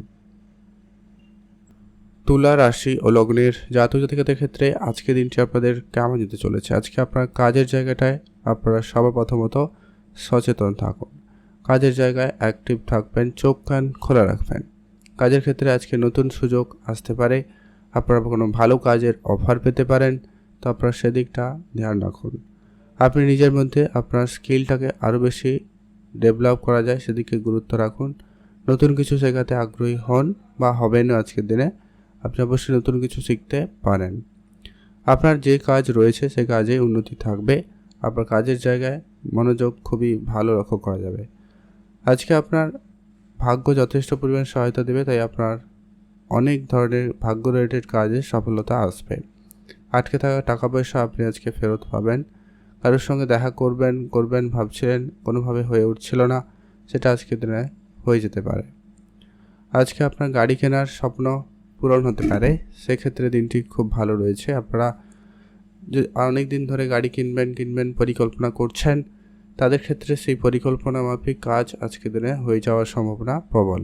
তুলা রাশি ও লগ্নের জাতক জাতিকাদের ক্ষেত্রে আজকে দিনটি আপনাদের কেমন যেতে চলেছে? আজকে আপনার কাজের জায়গাটায় আপনারা সর্বপ্রথমত সচেতন থাকুন। কাজের জায়গায় অ্যাক্টিভ থাকবেন, চোখ কান খোলা রাখবেন। কাজের ক্ষেত্রে আজকে নতুন সুযোগ আসতে পারে, আপনারা কোনো ভালো কাজের অফার পেতে পারেন, তো আপনারা সেদিকটা ধ্যান রাখুন। আপনি নিজের মধ্যে আপনার স্কিলটাকে আরও বেশি ডেভেলপ করা যায় সেদিকে গুরুত্ব রাখুন। নতুন কিছু শেখাতে আগ্রহী হন বা হবেন আজকের দিনে, আপনি অবশ্যই নতুন কিছু শিখতে পারেন। আপনার যে কাজ রয়েছে সে কাজে উন্নতি থাকবে, আপনার কাজের জায়গায় মনোযোগ খুবই ভালো লক্ষ্য করা যাবে। আজকে আপনার ভাগ্য যথেষ্ট পরিমাণ সহায়তা দেবে, তাই আপনার অনেক ধরনের ভাগ্য রিলেটেড কাজে সফলতা আসবে। আটকে থাকা টাকা পয়সা আপনি আজকে ফেরত পাবেন। কারোর সঙ্গে দেখা করবেন ভাবছিলেন, কোনোভাবে হয়ে উঠছিল না, সেটা আজকের দিনে হয়ে যেতে পারে। আজকে আপনার গাড়ি কেনার স্বপ্ন পূরণ হতে পারে, সেক্ষেত্রে দিনটি খুব ভালো রয়েছে। আপনারা যে অনেক দিন ধরে গাড়ি কিনবেন পরিকল্পনা করছেন, তাদের ক্ষেত্রে সেই পরিকল্পনা মাফিক কাজ আজকের দিনে হয়ে যাওয়ার সম্ভাবনা প্রবল।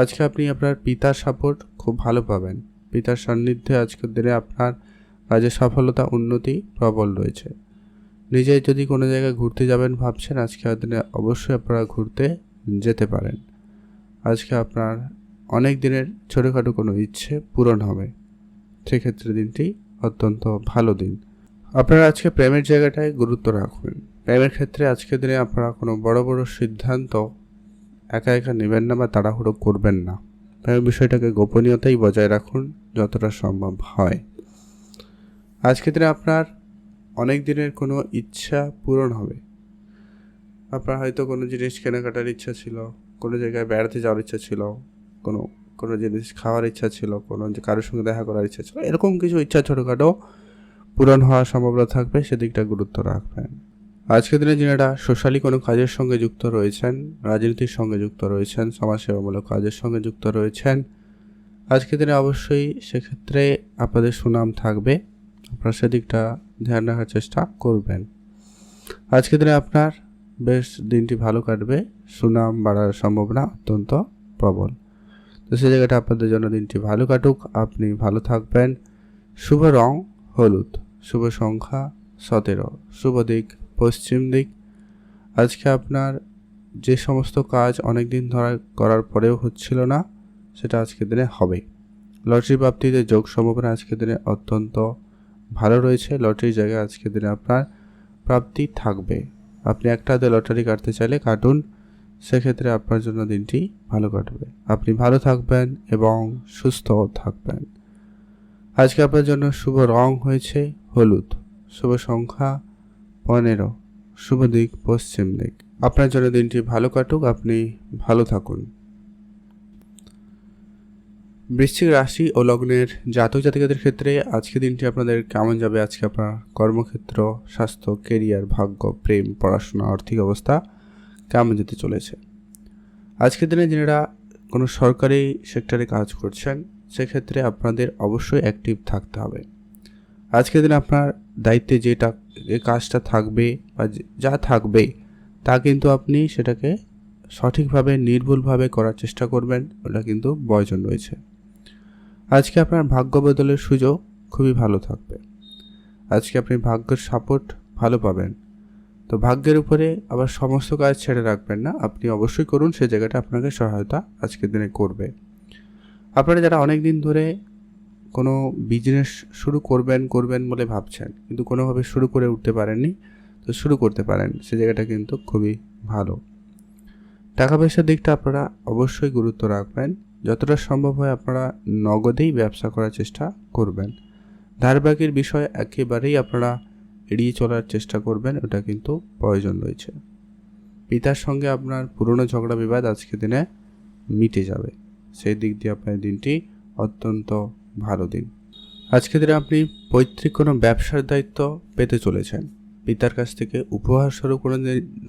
আজকে আপনি আপনার পিতার সাপোর্ট খুব ভালো পাবেন। পিতার সান্নিধ্যে আজকের দিনে আপনার কাজে সফলতা উন্নতি প্রবল রয়েছে। নিজে যদি কোনো জায়গায় ঘুরতে যাবেন ভাবছেন, আজকের দিনে অবশ্যই আপনারা ঘুরতে যেতে পারেন। আজকে আপনার অনেক দিনের ছোটোখাটো কোনো ইচ্ছে পূরণ হবে, সেক্ষেত্রে দিনটি অত্যন্ত ভালো দিন। আপনারা আজকে প্রেমের জায়গাটায় গুরুত্ব রাখবেন। প্রেমের ক্ষেত্রে আজকের দিনে আপনারা কোনো বড় সিদ্ধান্ত একা নেবেন না বা তাড়াহুড়ো করবেন না। প্রেমের বিষয়টাকে গোপনীয়তাই বজায় রাখুন যতটা সম্ভব হয়। আজকের দিনে আপনার অনেক দিনের কোনো ইচ্ছা পূরণ হবে। আপনার হয়তো কোনো জিনিস কেনাকাটার ইচ্ছা ছিল, কোনো জায়গায় বেড়াতে যাওয়ার ইচ্ছা ছিল, কোনো জিনিস খাওয়ার ইচ্ছা ছিল, কারোর সঙ্গে দেখা করার ইচ্ছা ছিল, এরকম কিছু ইচ্ছা ছোটোখাটো পূরণ হওয়ার সম্ভাবনা থাকবে, সেদিকটা গুরুত্ব রাখবেন। আজকের দিনে যিনারা সোশ্যালি কোনো কাজের সঙ্গে যুক্ত রয়েছেন, রাজনীতির সঙ্গে যুক্ত রয়েছেন, সমাজসেবামূলক কাজের সঙ্গে যুক্ত রয়েছেন, আজকের দিনে অবশ্যই সেক্ষেত্রে আপনাদের সুনাম থাকবে। আপনারা সেদিকটা ধ্যান রাখার চেষ্টা করবেন। আজকের দিনে আপনার বেশ দিনটি ভালো কাটবে, সুনাম বাড়ার সম্ভাবনা অত্যন্ত প্রবল। তো সেই জায়গাটা আপনাদের জন্য দিনটি ভালো কাটুক, আপনি ভালো থাকবেন। শুভ রং হলুদ, শুভ সংখ্যা 17, শুভ দিক পশ্চিম দিক। আজকে আপনার যে সমস্ত কাজ অনেক দিন ধরে করার পরেও হচ্ছিল না, সেটা আজকের দিনে হবে। লটারি প্রাপ্তিতে যোগ সম্ভাবনা আজকের দিনে অত্যন্ত ভালো রয়েছে। লটারির জায়গায় আজকের দিনে আপনার প্রাপ্তি থাকবে। আপনি একটা হাতে লটারি কাটতে চাইলে কাটুন, সেক্ষেত্রে আপনার জন্য দিনটি ভালো কাটবে। আপনি ভালো থাকবেন এবং সুস্থ থাকবেন। আজকে আপনার জন্য শুভ রং হয়েছে হলুদ, শুভ সংখ্যা 15, শুভ দিক পশ্চিম দিক। আপনার জন্য দিনটি ভালো কাটুক, আপনি ভালো থাকুন। বৃশ্চিক রাশি ও লগ্নের জাতক জাতিকাদের ক্ষেত্রে আজকে দিনটি আপনাদের কেমন যাবে? আজকে আপনার কর্মক্ষেত্র, স্বাস্থ্য, কেরিয়ার, ভাগ্য, প্রেম, পড়াশোনা, আর্থিক অবস্থা কেমন যেতে চলেছে? আজকের দিনে যারা কোনো সরকারি সেক্টরে কাজ করছেন, সেক্ষেত্রে আপনাদের অবশ্যই অ্যাক্টিভ থাকতে হবে। আজকের দিনে আপনার দায়িত্বে যে কাজটা থাকবে বা যা থাকবে, তা কিন্তু আপনি সেটাকে সঠিকভাবে নির্ভুলভাবে করার চেষ্টা করবেন, ওটা কিন্তু প্রয়োজন রয়েছে। আজকে আপনার ভাগ্য বদলের সুযোগ খুবই ভালো থাকবে। আজকে আপনি ভাগ্যের সাপোর্ট ভালো পাবেন। তো ভাগ্যের উপরে আবার সমস্ত কাজ ছেড়ে রাখবেন না, আপনি অবশ্যই করুন, সে জায়গাটা আপনাকে সহায়তা আজকের দিনে করবে। আপনারা যারা অনেক দিন ধরে কোনো বিজনেস শুরু করবেন বলে ভাবছেন, কিন্তু কোনোভাবে শুরু করে উঠতে পারেননি, তো শুরু করতে পারেন, সে জায়গাটা কিন্তু খুবই ভালো। টাকা পয়সার দিকটা আপনারা অবশ্যই গুরুত্ব রাখবেন। যতটা সম্ভব হয় আপনারা নগদেই ব্যবসা করার চেষ্টা করবেন। ধারবাকির বিষয় একেবারেই আপনারা এড়িয়ে চলার চেষ্টা করবেন, ওটা কিন্তু প্রয়োজন রয়েছে। পিতার সঙ্গে আপনার পুরনো ঝগড়া বিবাদ আজকের দিনে মিটে যাবে, সেই দিক দিয়ে আপনার দিনটি অত্যন্ত ভালো দিন। আজকের দিনে আপনি পৈতৃক কোনো ব্যবসার দায়িত্ব পেতে চলেছেন। পিতার কাছ থেকে উপহার স্বরূপ কোনো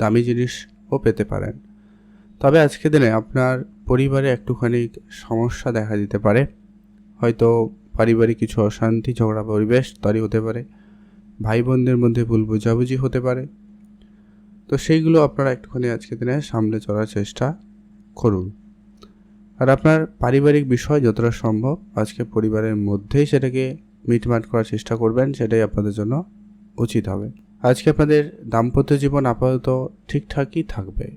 দামি জিনিসও পেতে পারেন। তবে আজকের দিনে আপনার পরিবারে একটুখানি সমস্যা দেখা দিতে পারে, হয়তো পারিবারিক কিছু অশান্তি, ঝগড়া পরিবেশ তৈরি হতে পারে, ভাই বোনদের মধ্যে ভুল বোঝাবুঝি হতে পারে। তো সেইগুলো আপনারা একটুখানি আজকের দিনে সামলে চলার চেষ্টা করুন। আর আপনার পারিবারিক বিষয় যতটা সম্ভব আজকে পরিবারের মধ্যেই সেটাকে মিটমাট করার চেষ্টা করবেন, সেটাই আপনাদের জন্য উচিত হবে। আজকে আপনাদের দাম্পত্য জীবন আপাতত ঠিকঠাকই থাকবে।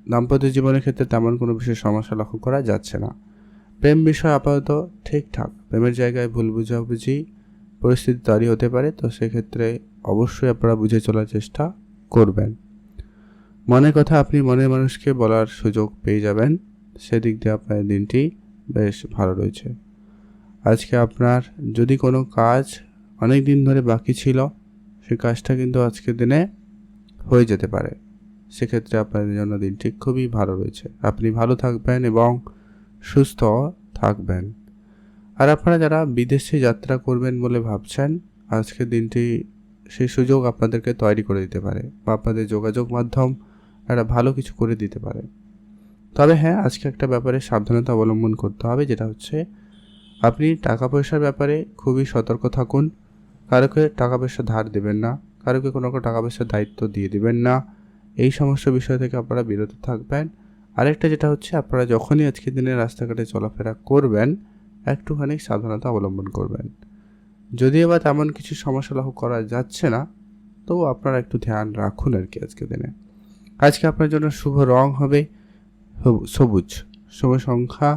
দাম্পত্য জীবনের ক্ষেত্রে তেমন কোনো বিশেষ সমস্যা লক্ষ্য করা যাচ্ছে না। প্রেম বিষয় আপাতত ঠিকঠাক, প্রেমের জায়গায় ভুল বুঝাবুঝি পরিস্থিতি তৈরি হতে পারে, তো সেক্ষেত্রে অবশ্যই আপনারা বুঝে চলার চেষ্টা করবেন। মনের কথা আপনি মনের মানুষকে বলার সুযোগ পেয়ে যাবেন, সেদিক দিয়ে আপনার দিনটি বেশ ভালো রয়েছে। আজকে আপনার যদি কোনো কাজ অনেক দিন ধরে বাকি ছিল, সেই কাজটা কিন্তু আজকের দিনে হয়ে যেতে পারে, সেক্ষেত্রে আপনাদের জন্য দিনটি খুবই ভালো রয়েছে। আপনি ভালো থাকবেন এবং সুস্থ থাকবেন। আর আপনারা যারা বিদেশে যাত্রা করবেন বলে ভাবছেন, আজকের দিনটি সেই সুযোগ আপনাদেরকে তৈরি করে দিতে পারে, বা আপনাদের যোগাযোগ মাধ্যম একটা ভালো কিছু করে দিতে পারে। তবে হ্যাঁ, আজকে একটা ব্যাপারে সাবধানতা অবলম্বন করতে হবে, যেটা হচ্ছে আপনি টাকা পয়সার ব্যাপারে খুবই সতর্ক থাকুন। কারোকে টাকা পয়সা ধার দেবেন না, কারোকে কোনো টাকা পয়সার দায়িত্ব দিয়ে দেবেন না, এই সমস্ত বিষয় থেকে আপনারা বিরত থাকবেন। আরেকটা যেটা হচ্ছে, আপনারা যখনই আজকের দিনে রাস্তাঘাটে চলাফেরা করবেন, একটুখানি সাবধানতা অবলম্বন করবেন। যদিও বা তেমন কিছু সমস্যা লক্ষ্য করা যাচ্ছে না, তো আপনারা একটু ধ্যান রাখুন আর কি আজকের দিনে। আজকে আপনার জন্য শুভ রং হবে সবুজ, শুভ সংখ্যা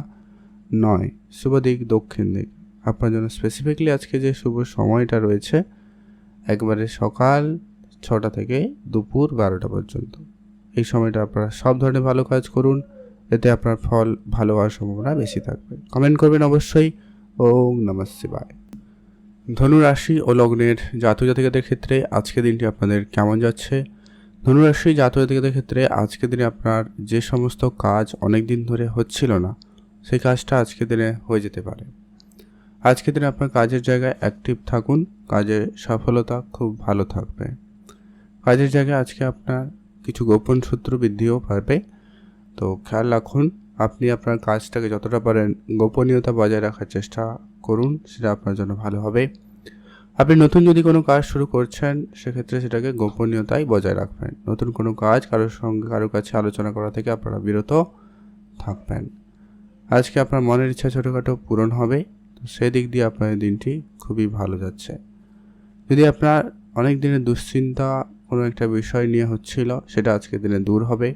9, শুভ দিক দক্ষিণ দিক। আপনার জন্য স্পেসিফিকলি আজকে যে শুভ সময়টা রয়েছে, একবারে সকাল 6টা থেকে দুপুর 12টা পর্যন্ত। এই সময়টা আপনারা সব ধরনের ভালো কাজ করুন, এতে আপনার ফল ভালো হওয়ার সম্ভাবনা বেশি থাকবে। কমেন্ট করবেন অবশ্যই। ওম নমঃ শিবায়। ধনু রাশি ও লগ্নের জাতক জাতিকাদের ক্ষেত্রে আজকের দিনটি আপনাদের কেমন যাচ্ছে? ধনুরাশি জাতক জাতিকাদের ক্ষেত্রে আজকের দিনে আপনার যে সমস্ত কাজ অনেক দিন ধরে হচ্ছিল না, সেই কাজটা আজকের দিনে হয়ে যেতে পারে। আজকের দিনে আপনার কাজের জায়গায় অ্যাক্টিভ থাকুন, কাজে সফলতা খুব ভালো থাকবে। কাজের জায়গায় আজকে আপনার কিছু গোপন শত্রু বৃদ্ধিও পাবে, তো খেয়াল রাখুন। আপনি আপনার কাজটাকে যতটা পারেন গোপনীয়তা বজায় রাখার চেষ্টা করুন, সেটা আপনার জন্য ভালো হবে। আপনি নতুন যদি কোনো কাজ শুরু করছেন সেক্ষেত্রে সেটাকে গোপনীয়তাই বজায় রাখবেন। নতুন কোনো কাজ কারোর কাছে আলোচনা করা থেকে আপনারা বিরত থাকবেন। আজকে আপনার মনের ইচ্ছা ছোটোখাটো পূরণ হবে, তো সেদিক দিয়ে আপনার দিনটি খুবই ভালো যাচ্ছে। যদি আপনার অনেক দিনের দুশ্চিন্তা কোনো একটা বিষয় নিয়ে হচ্ছিল, সেটা আজকের দিনে দূর হবে,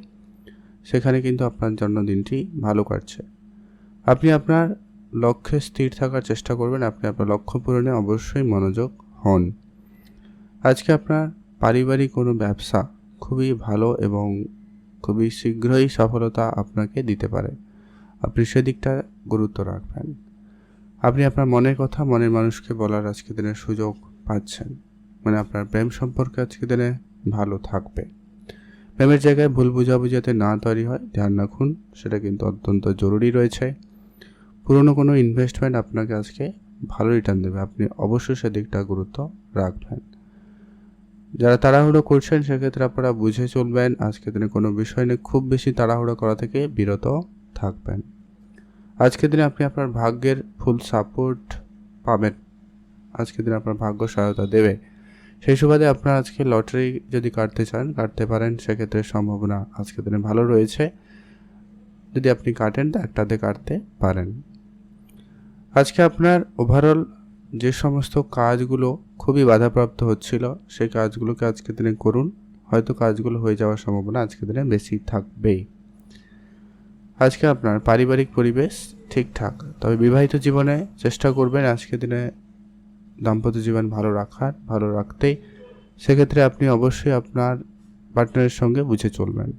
সেখানে কিন্তু আপনার জন্য দিনটি ভালো কাটছে। আপনি আপনার লক্ষ্যে স্থির থাকার চেষ্টা করবেন, আপনি আপনার লক্ষ্য পূরণে অবশ্যই মনোযোগ হন। আজকে আপনার পারিবারিক কোনো ব্যবসা খুবই ভালো এবং খুবই শীঘ্রই সফলতা আপনাকে দিতে পারে, আপনি সেদিকটা গুরুত্ব রাখবেন। আপনি আপনার মনের কথা মনের মানুষকে বলার আজকে দিনের সুযোগ পাচ্ছেন, মানে আপনার প্রেম সম্পর্কে আজকে দিনে ভালো থাকবে। প্রেমের জায়গায় ভুল বুঝাবুঝি যাতে না তৈরি হয় ধ্যান রাখুন, সেটা কিন্তু অত্যন্ত জরুরি রয়েছে। পুরনো কোনো ইনভেস্টমেন্ট আপনাকে আজকে ভালো রিটার্ন দেবে, আপনি অবশ্যই সেদিকটা গুরুত্ব রাখবেন। যারা তাড়াহুড়ো করছেন সেক্ষেত্রে আপনারা বুঝে চলবেন, আজকে দিনে কোনো বিষয় নিয়ে খুব বেশি তাড়াহুড়ো করা থেকে বিরত থাকবেন। আজকের দিনে আপনি আপনার ভাগ্যের ফুল সাপোর্ট পাবেন, আজকের দিনে আপনার ভাগ্য সহায়তা দেবে। সেই সুবাদে আপনার আজকে লটারি যদি কাটতে চান কাটতে পারেন, সেক্ষেত্রে সম্ভাবনা আজকের দিনে ভালো রয়েছে। যদি আপনি কাটেন তো একটাতে কাটতে পারেন। আজকে আপনার ওভারঅল যে সমস্ত কাজগুলো খুবই বাধাপ্রাপ্ত হচ্ছিল সেই কাজগুলোকে আজকের দিনে করুন, হয়তো কাজগুলো হয়ে যাওয়ার সম্ভাবনা আজকের দিনে বেশি থাকবেই। আজকে আপনার পারিবারিক পরিবেশ ঠিকঠাক, তবে বিবাহিত জীবনে চেষ্টা করবেন আজকের দিনে দাম্পত্য জীবন ভালো রাখতেই। সেক্ষেত্রে আপনি অবশ্যই আপনার পার্টনারের সঙ্গে বুঝে চলবেন,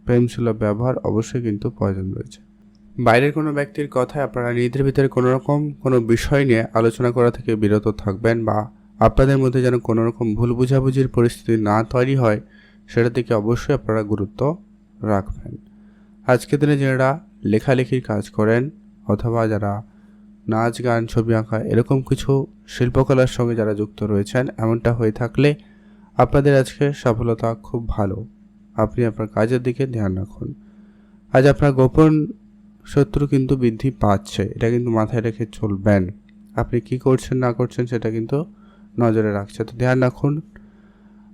প্রেমসুলভ ব্যবহার অবশ্যই কিন্তু প্রয়োজন রয়েছে। বাইরের কোনো ব্যক্তির কথায় আপনারা নিজেদের ভিতরে কোনো বিষয় নিয়ে আলোচনা করা থেকে বিরত থাকবেন, বা আপনাদের মধ্যে যেন কোনো রকম ভুল বুঝাবুঝির পরিস্থিতি না তৈরি হয় সেটা থেকে অবশ্যই আপনারা গুরুত্ব রাখবেন। আজকের দিনে যারা লেখালেখির কাজ করেন অথবা যারা নাচ গান ছবি আঁকা এরকম কিছু শিল্পকলার সঙ্গে যারা যুক্ত রয়েছেন, এমনটা হয়ে থাকলে আপনাদের আজকে সফলতা খুব ভালো। আপনি আপনার কাজের দিকে ধ্যান রাখুন। আজ আপনার গোপন শত্রু কিন্তু বৃদ্ধি পাচ্ছে, এটা কিন্তু মাথায় রেখে চলবেন। আপনি কি করছেন না করছেন সেটা কিন্তু নজরে রাখছে, তো ধ্যান রাখুন।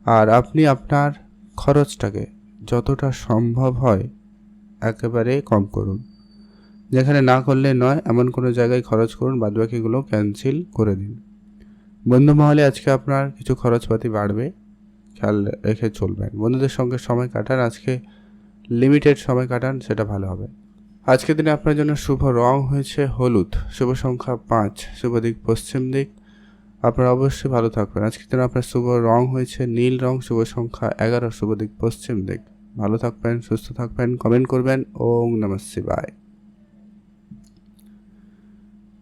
আর আপনি আপনার খরচটাকে যতটা সম্ভব হয় একেবারে কম করুন, যেখানে না করলে নয় এমন কোনো জায়গায় খরচ করুন, বাদবাকিগুলো ক্যান্সেল করে দিন। বন্ধু মহলে আজকে আপনার কিছু খরচপাতি বাড়বে, খেয়াল রেখে চলবেন। বন্ধুদের সঙ্গে সময় কাটান, আজকে লিমিটেড সময় কাটান, সেটা ভালো হবে। আজকের দিনে আপনার জন্য শুভ রং হয়েছে হলুদ, শুভ সংখ্যা 5, শুভ দিক পশ্চিম দিক। আপনারা অবশ্যই ভালো থাকবেন। আজকের দিনে আপনার শুভ রং হয়েছে নীল রং, শুভ সংখ্যা 11, শুভ দিক পশ্চিম দিক। ভালো থাকবেন, সুস্থ থাকবেন, কমেন্ট করবেন। ওম নমঃ শিবায়।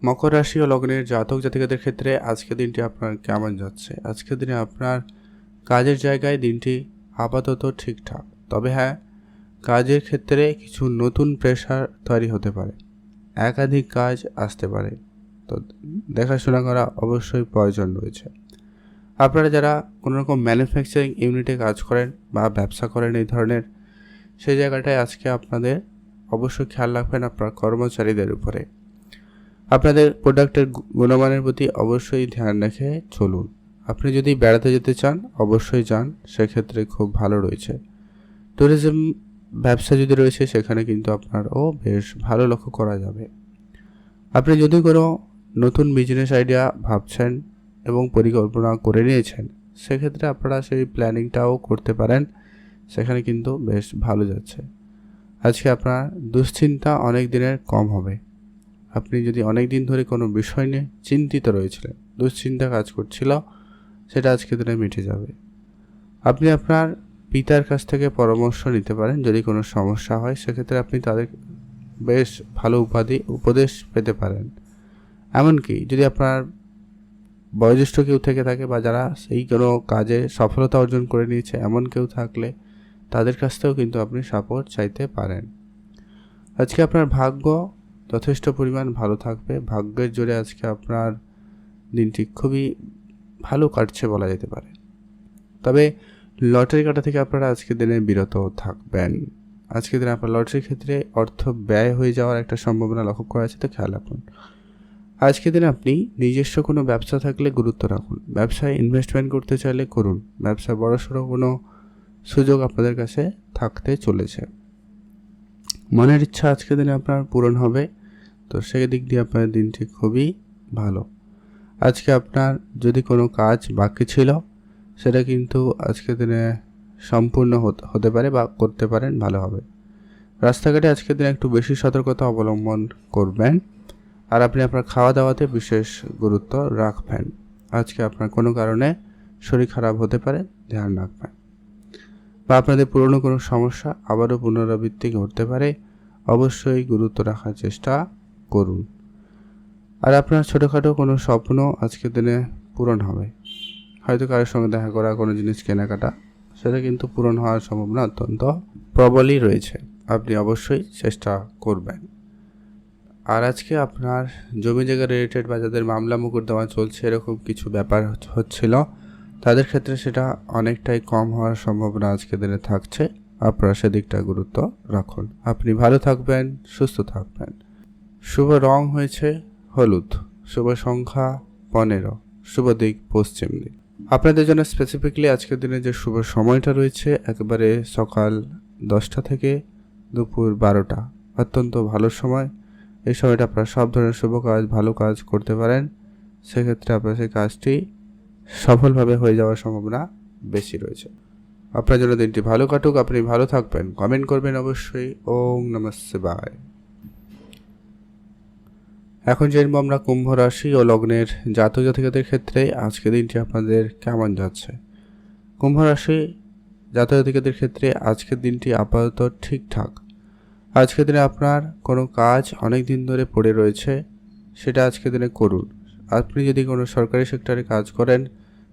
মকর রাশি ও লগ্নের জাতক জাতিকাদের ক্ষেত্রে আজকের দিনটি আপনার কেমন যাচ্ছে? আজকের দিনে আপনার কাজের জায়গায় দিনটি আপাতত ঠিকঠাক, তবে হ্যাঁ, কাজের ক্ষেত্রে কিছু নতুন প্রেশার তৈরি হতে পারে, একাধিক কাজ আসতে পারে, তো দেখাশোনা করা অবশ্যই প্রয়োজন রয়েছে। আপনারা যারা কোনো রকম ম্যানুফ্যাকচারিং ইউনিটে কাজ করেন বা ব্যবসা করেন এই ধরনের, সেই জায়গাটায় আজকে আপনাদের অবশ্যই খেয়াল রাখবেন আপনার কর্মচারীদের উপরে। আপনাদের প্রোডাক্টের গুণমানের প্রতি অবশ্যই ধ্যান রেখে চলুন। আপনি যদি বেড়াতে যেতে চান অবশ্যই যান, সেক্ষেত্রে খুব ভালো রয়েছে। ট্যুরিজম ব্যবসা যদি রয়েছে সেখানে কিন্তু আপনারও বেশ ভালো লক্ষ্য করা যাবে। আপনি যদি কোনো নতুন বিজনেস আইডিয়া ভাবছেন এবং পরিকল্পনা করে নিয়েছেন, সেক্ষেত্রে আপনারা সেই প্ল্যানিংটাও করতে পারেন, সেখানে কিন্তু বেশ ভালো যাচ্ছে। আজকে আপনার দুশ্চিন্তা অনেক দিনের কম হবে। আপনি যদি অনেক দিন ধরে কোনো বিষয় নিয়ে চিন্তিত রয়েছিলেন, দুশ্চিন্তা কাজ করছিল, সেটা আজকে দিনে মিটে যাবে। আপনি আপনার পিতার কাছ থেকে পরামর্শ নিতে পারেন, যদি কোনো সমস্যা হয় সেক্ষেত্রে আপনি তাদের বেশ ভালো উপদেশ পেতে পারেন। এমনকি যদি আপনার বয়োজ্যেষ্ঠ কেউ থেকে থাকে বা যারা সেই কোনো কাজে সফলতা অর্জন করে নিয়েছে এমন কেউ থাকলে তাদের কাছ থেকেও কিন্তু আপনি সাপোর্ট চাইতে পারেন। আজকে আপনার ভাগ্য যথেষ্ট পরিমাণ ভালো থাকবে। ভাগ্যের জোরে আজকে আপনার দিনটি খুবই ভালো কাটছে বলা যেতে পারে। তবে লটারি কাটা থেকে আপনারা আজকের দিনে বিরত থাকবেন। আজকের দিনে আপনার লটারির ক্ষেত্রে অর্থ ব্যয় হয়ে যাওয়ার একটা সম্ভাবনা লক্ষ্য করা আছে, তো খেয়াল রাখুন। আজকের দিনে আপনি নিজস্ব কোনো ব্যবসা থাকলে গুরুত্ব রাখুন। ব্যবসায় ইনভেস্টমেন্ট করতে চাইলে করুন। ব্যবসায় বড়সড় কোনো সুযোগ আপনাদের কাছে থাকতে চলেছে। মনের ইচ্ছা আজকের দিনে আপনার পূরণ হবে, তো সেই দিক দিয়ে আপনার দিনটি খুবই ভালো। আজকে আপনার যদি কোনো কাজ বাকি ছিল সেটা কিন্তু আজকের দিনে সম্পূর্ণ হতে পারে বা করতে পারেন, ভালো হবে। রাস্তাঘাটে আজকের দিনে একটু বেশি সতর্কতা অবলম্বন করবেন। আর আপনি আপনার খাওয়া দাওয়াতে বিশেষ গুরুত্ব রাখবেন। আজকে আপনার কোনো কারণে শরীর খারাপ হতে পারে, ধ্যান রাখবেন। বা আপনাদের পুরনো কোনো সমস্যা আবারও পুনরাবৃত্তি ঘটতে পারে, অবশ্যই গুরুত্ব রাখার চেষ্টা করুন। আর আপনার ছোটোখাটো কোনো স্বপ্ন আজকের দিনে পূরণ হবে। হয়তো কারোর সঙ্গে দেখা করা, কোনো জিনিস কেনাকাটা, সেটা কিন্তু পূরণ হওয়ার সম্ভাবনা অত্যন্ত প্রবলই রয়েছে। আপনি অবশ্যই চেষ্টা করবেন। আর আজকে আপনার জমি জায়গা রিলেটেড বা যাদের মামলা মোকদ্দমা চলছে এরকম কিছু ব্যাপার হচ্ছিল, তাদের ক্ষেত্রে সেটা অনেকটাই কম হওয়ার সম্ভাবনা আজকের দিনে থাকছে। আপনারা সেদিকটা গুরুত্ব রাখুন। আপনি ভালো থাকবেন, সুস্থ থাকবেন। শুভ রং হয়েছে হলুদ, শুভ সংখ্যা 15, শুভ দিক পশ্চিম দিক। আপনাদের জন্য স্পেসিফিকলি আজকের দিনে যে শুভ সময়টা রয়েছে একেবারে সকাল 10টা থেকে দুপুর 12টা, অত্যন্ত ভালো সময়। এই সময়টা আপনারা সব ধরনের শুভ কাজ, ভালো কাজ করতে পারেন। সেক্ষেত্রে আপনার সেই কাজটি সফলভাবে হয়ে যাওয়ার সম্ভাবনা বেশি রয়েছে। আপনার জন্য দিনটি ভালো কাটুক, আপনি ভালো থাকবেন। কমেন্ট করবেন অবশ্যই। ওম নমঃ শিবায়। এখন জানবো আমরা কুম্ভ রাশি ও লগ্নের জাতক জাতিকাদের ক্ষেত্রে আজকের দিনটি আপনাদের কেমন যাচ্ছে। কুম্ভ রাশি জাতক জাতিকাদের ক্ষেত্রে আজকের দিনটি আপাতত ঠিকঠাক। আজকের দিনে আপনার কোনো কাজ অনেক দিন ধরে পড়ে রয়েছে, সেটা আজকের দিনে করুন। আপনি যদি কোনো সরকারি সেক্টরে কাজ করেন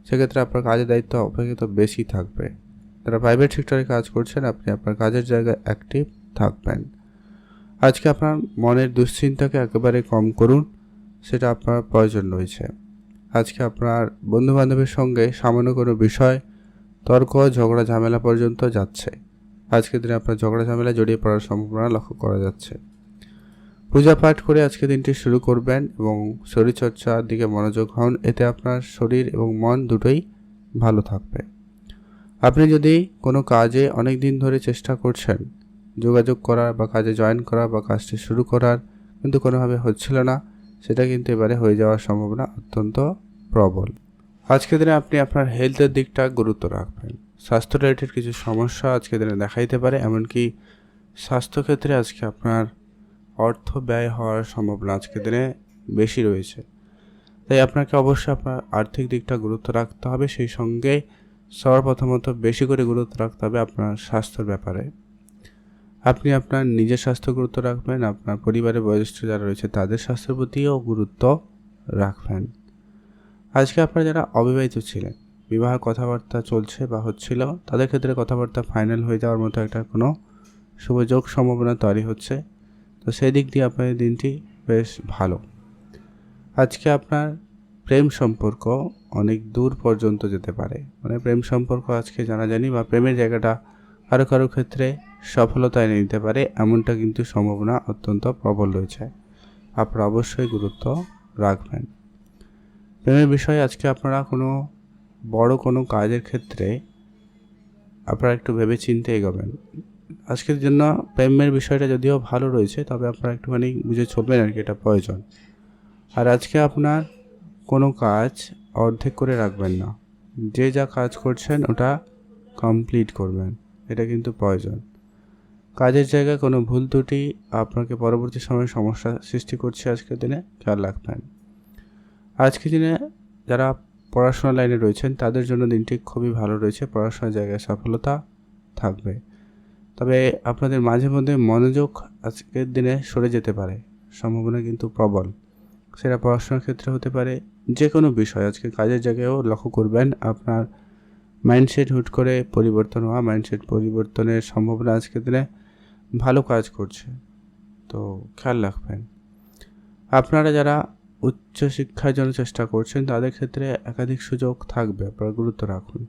সেক্ষেত্রে আপনার কাজের দায়িত্ব অপেক্ষাকৃত বেশি থাকবে। যারা প্রাইভেট সেক্টরে কাজ করছেন আপনি আপনার কাজের জায়গায় অ্যাক্টিভ থাকবেন। আজকে আপনার মনের দুশ্চিন্তাকে একেবারে কম করুন, সেটা আপনার প্রয়োজন রয়েছে। আজকে আপনার বন্ধুবান্ধবের সঙ্গে সামান্য কোনো বিষয় তর্ক ঝগড়া ঝামেলা পর্যন্ত যাচ্ছে। আজকের দিনে আপনার ঝগড়া ঝামেলা জড়িয়ে পড়ার সম্ভাবনা লক্ষ্য করা যাচ্ছে। পূজা পাঠ করে আজকে দিনটি শুরু করবেন এবং শরীরচর্চার দিকে মনোযোগ হন। এতে আপনার শরীর এবং মন দুটোই ভালো থাকবে। আপনি যদি কোনো কাজে অনেক দিন ধরে চেষ্টা করছেন যোগাযোগ করার বা কাজে জয়েন করার বা কাজটি শুরু করার, কিন্তু কোনোভাবে হচ্ছিল না, সেটা কিন্তু এবারে হয়ে যাওয়ার সম্ভাবনা অত্যন্ত প্রবল। আজকের দিনে আপনি আপনার হেলথের দিকটা গুরুত্ব রাখবেন। স্বাস্থ্য রিলেটেড কিছু সমস্যা আজকের দিনে দেখা দিতে পারে, এমনকি স্বাস্থ্যক্ষেত্রে আজকে আপনার অর্থ ব্যয় হওয়ার সম্ভাবনা আজকের দিনে বেশি রয়েছে। তাই আপনাকে অবশ্যই আপনার আর্থিক দিকটা গুরুত্ব রাখতে হবে। সেই সঙ্গে সর্বপ্রথমত বেশি করে গুরুত্ব রাখতে হবে আপনার স্বাস্থ্যের ব্যাপারে। আপনি আপনার নিজের স্বাস্থ্য গুরুত্ব রাখবেন, আপনার পরিবারের বয়োজ্যেষ্ঠ যারা রয়েছে তাদের স্বাস্থ্যের প্রতিও গুরুত্ব রাখবেন। আজকে আপনারা যারা অবিবাহিত ছিলেন, বিবাহ কথাবার্তা চলছে বা হচ্ছিল, তাদের ক্ষেত্রে কথাবার্তা ফাইনাল হয়ে যাওয়ার মতো একটা কোনো শুভযোগ সম্ভাবনা তৈরি হচ্ছে। তো সেই দিক দিয়ে আপনার দিনটি বেশ ভালো। আজকে আপনার প্রেম সম্পর্ক অনেক দূর পর্যন্ত যেতে পারে, মানে প্রেম সম্পর্ক আজকে জানাজানি বা প্রেমের জায়গাটা কারো কারো ক্ষেত্রে সফলতা এনে নিতে পারে, এমনটা কিন্তু সম্ভাবনা অত্যন্ত প্রবল রয়েছে। আপনারা অবশ্যই গুরুত্ব রাখবেন। প্রেমের বিষয়ে আজকে আপনারা কোনো বড় কোনো কাজের ক্ষেত্রে আপনারা একটু ভেবে চিন্তে এগোবেন। আজকের জন্য প্রেমের বিষয়টা যদিও ভালো রয়েছে, তবে আপনারা একটুখানি বুঝে চলবেন আর কি, এটা প্রয়োজন। আর আজকে আপনার কোনো কাজ অর্ধেক করে রাখবেন না, যে যা কাজ করছেন ওটা কমপ্লিট করবেন, এটা কিন্তু প্রয়োজন। কাজের জায়গায় কোনো ভুল ত্রুটি আপনাকে পরবর্তী সময়ে সমস্যা সৃষ্টি করছে আজকের দিনে, খেয়াল রাখবেন। আজকের দিনে যারা পড়াশোনার লাইনে রয়েছেন তাদের জন্য দিনটি খুবই ভালো রয়েছে, পড়াশোনার জায়গায় সফলতা থাকবে। তবে আপনাদের মাঝে মধ্যে মনোযোগ আজকের দিনে সরে যেতে পারে, সম্ভাবনা কিন্তু প্রবল। সেটা পড়াশোনার ক্ষেত্রে হতে পারে, যে কোনো বিষয়। আজকে কাজের জায়গায়ও লক্ষ্য করবেন আপনার মাইন্ডসেট হুট করে পরিবর্তন হওয়া, মাইন্ডসেট পরিবর্তনের সম্ভাবনা আজকের দিনে ভালো কাজ করছে, তো খেয়াল রাখবেন। আপনারা যারা উচ্চশিক্ষার জন্য চেষ্টা করছেন তাদের ক্ষেত্রে একাধিক সুযোগ থাকবে, আপনারা গুরুত্ব রাখুন।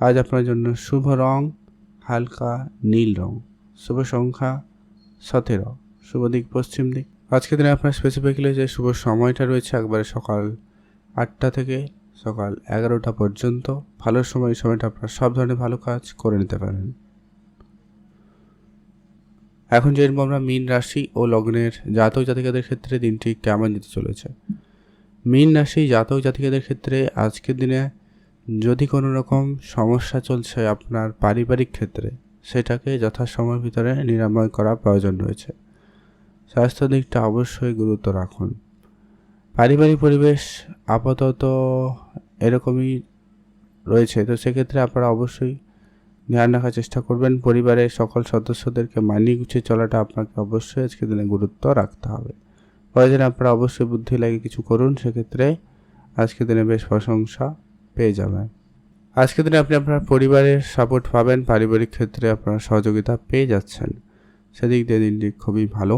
আজ আপনার জন্য শুভ রং হালকা নীল রং, শুভ সংখ্যা 17, শুভ দিক পশ্চিম দিক। আজকের দিনে আপনার স্পেসিফিক্যালি যে শুভ সময়টা রয়েছে একবারে সকাল 8টা থেকে সকাল 11টা পর্যন্ত ভালো সময়টা আপনার সব ধরনের ভালো কাজ করে নিতে পারেন। এখন জেনব আমরা মীন রাশি ও লগ্নের জাতক জাতিকাদের ক্ষেত্রে দিনটি কেমন যেতে চলেছে। মীন রাশি জাতক জাতিকাদের ক্ষেত্রে আজকের দিনে যদি কোনো রকম সমস্যা চলছে আপনার পারিবারিক ক্ষেত্রে, সেটাকে যথাসময়ের ভিতরে নিরাময় করা প্রয়োজন রয়েছে। স্বাস্থ্য দিকটা অবশ্যই গুরুত্ব রাখুন। পারিবারিক পরিবেশ আপাতত এরকমই রয়েছে, তো সেক্ষেত্রে আপনারা অবশ্যই ধ্যান রাখার চেষ্টা করবেন। পরিবারের সকল সদস্যদেরকে মানিয়ে গুছিয়ে চলাটা আপনাকে অবশ্যই আজকের দিনে গুরুত্ব রাখতে হবে। প্রয়োজনে আপনারা অবশ্যই বুদ্ধি লাগে কিছু করুন, সেক্ষেত্রে আজকের দিনে বেশ প্রশংসা পেয়ে যাবেন। আজকের দিনে আপনি আপনার পরিবারের সাপোর্ট পাবেন, পারিবারিক ক্ষেত্রে আপনার সহযোগিতা পেয়ে যাচ্ছেন, সেদিক দিয়ে দিনটি খুবই ভালো।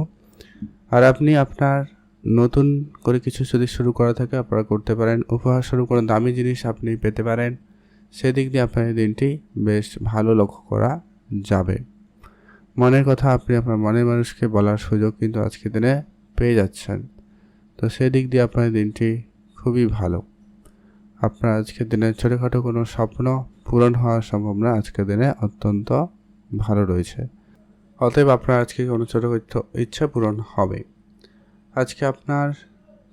আর আপনি আপনার নতুন করে কিছু যদি শুরু করা থাকে আপনারা করতে পারেন। উপহার শুরু করে দামি জিনিস আপনি পেতে পারেন, সেদিক দিয়ে আপনার দিনটি বেশ ভালো লক্ষ্য করা যাবে। মনের কথা আপনি আপনার মনের মানুষকে বলার সুযোগ কিন্তু আজকের দিনে পেয়ে যাচ্ছেন, তো সেদিক দিয়ে আপনার দিনটি খুবই ভালো। আপনার আজকের দিনে ছোটোখাটো কোনো স্বপ্ন পূরণ হওয়ার সম্ভাবনা আজকের দিনে অত্যন্ত ভালো রয়েছে। অতএব আপনার আজকে কোনো ছোটো ইচ্ছা পূরণ হবে। আজকে আপনার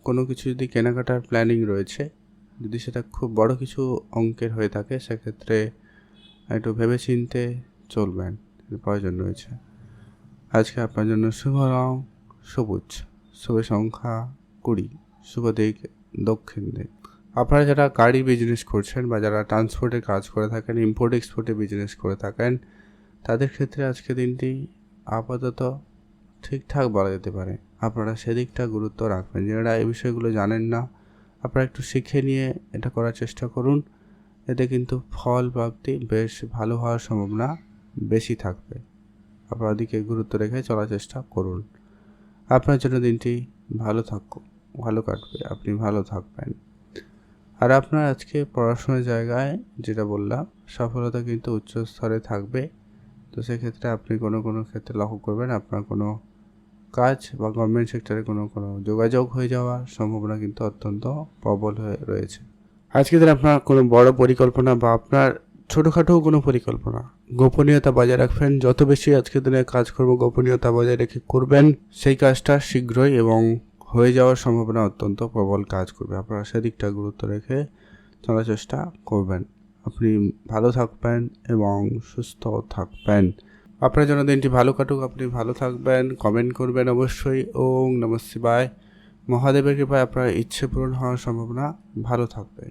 কোনো কিছু যদি কেনাকাটার প্ল্যানিং রয়েছে, যদি সেটা খুব বড় কিছু অঙ্কের হয়ে থাকে, সেক্ষেত্রে একটু ভেবেচিন্তে চলবেন, প্রয়োজন রয়েছে। আজকে আপনার জন্য শুভ রং সবুজ, শুভ সংখ্যা 20, শুভ দিক দক্ষিণ দিক। আপনারা যারা গাড়ি বিজনেস করছেন বা যারা ট্রান্সপোর্টের কাজ করে থাকেন, ইম্পোর্ট এক্সপোর্টের বিজনেস করে থাকেন, তাদের ক্ষেত্রে আজকে দিনটি আপাতত ঠিকঠাক বলা যেতে পারে। আপনারা সেদিকটা গুরুত্ব রাখবেন। যারা এই বিষয়গুলো জানেন না, আপনারা একটু শিখে নিয়ে এটা করার চেষ্টা করুন, এতে কিন্তু ফল প্রাপ্তি বেশ ভালো হওয়ার সম্ভাবনা বেশি থাকবে। আপনার দিকে গুরুত্ব রেখে চলার চেষ্টা করুন। আপনার জন্য দিনটি ভালো কাটবে, আপনি ভালো থাকবেন। আর আপনার আজকে পড়াশোনার জায়গায় যেটা বললাম, সফলতা কিন্তু উচ্চ স্তরে থাকবে। তো সেক্ষেত্রে আপনি কোনো ক্ষেত্রে লক্ষ্য করবেন আপনার কোনো কাজ বা গভর্নমেন্ট সেক্টরে কোনো যোগাযোগ হয়ে যাওয়ার সম্ভাবনা কিন্তু অত্যন্ত প্রবল হয়ে রয়েছে। আজকে দিন আপনার কোনো বড় পরিকল্পনা বা আপনার ছোটোখাটো কোনো পরিকল্পনা, গোপনীয়তা বজায় রাখবেন। যত বেশি আজকের দিনে কাজকর্ম গোপনীয়তা বজায় রেখে করবেন, সেই কাজটা শীঘ্রই এবং হয়ে যাওয়ার সম্ভাবনা অত্যন্ত প্রবল কাজ করবে। আপনারা সেদিকটা গুরুত্ব রেখে চলার চেষ্টা করবেন। আপনি ভালো থাকবেন এবং সুস্থ থাকবেন। আপনার জন্য দিনটি ভালো কাটুক, আপনি ভালো থাকবেন। কমেন্ট করবেন অবশ্যই। ওম নমঃ শিবায়। মহাদেবের কৃপায় আপনার ইচ্ছে পূরণ হওয়ার সম্ভাবনা ভালো থাকবে।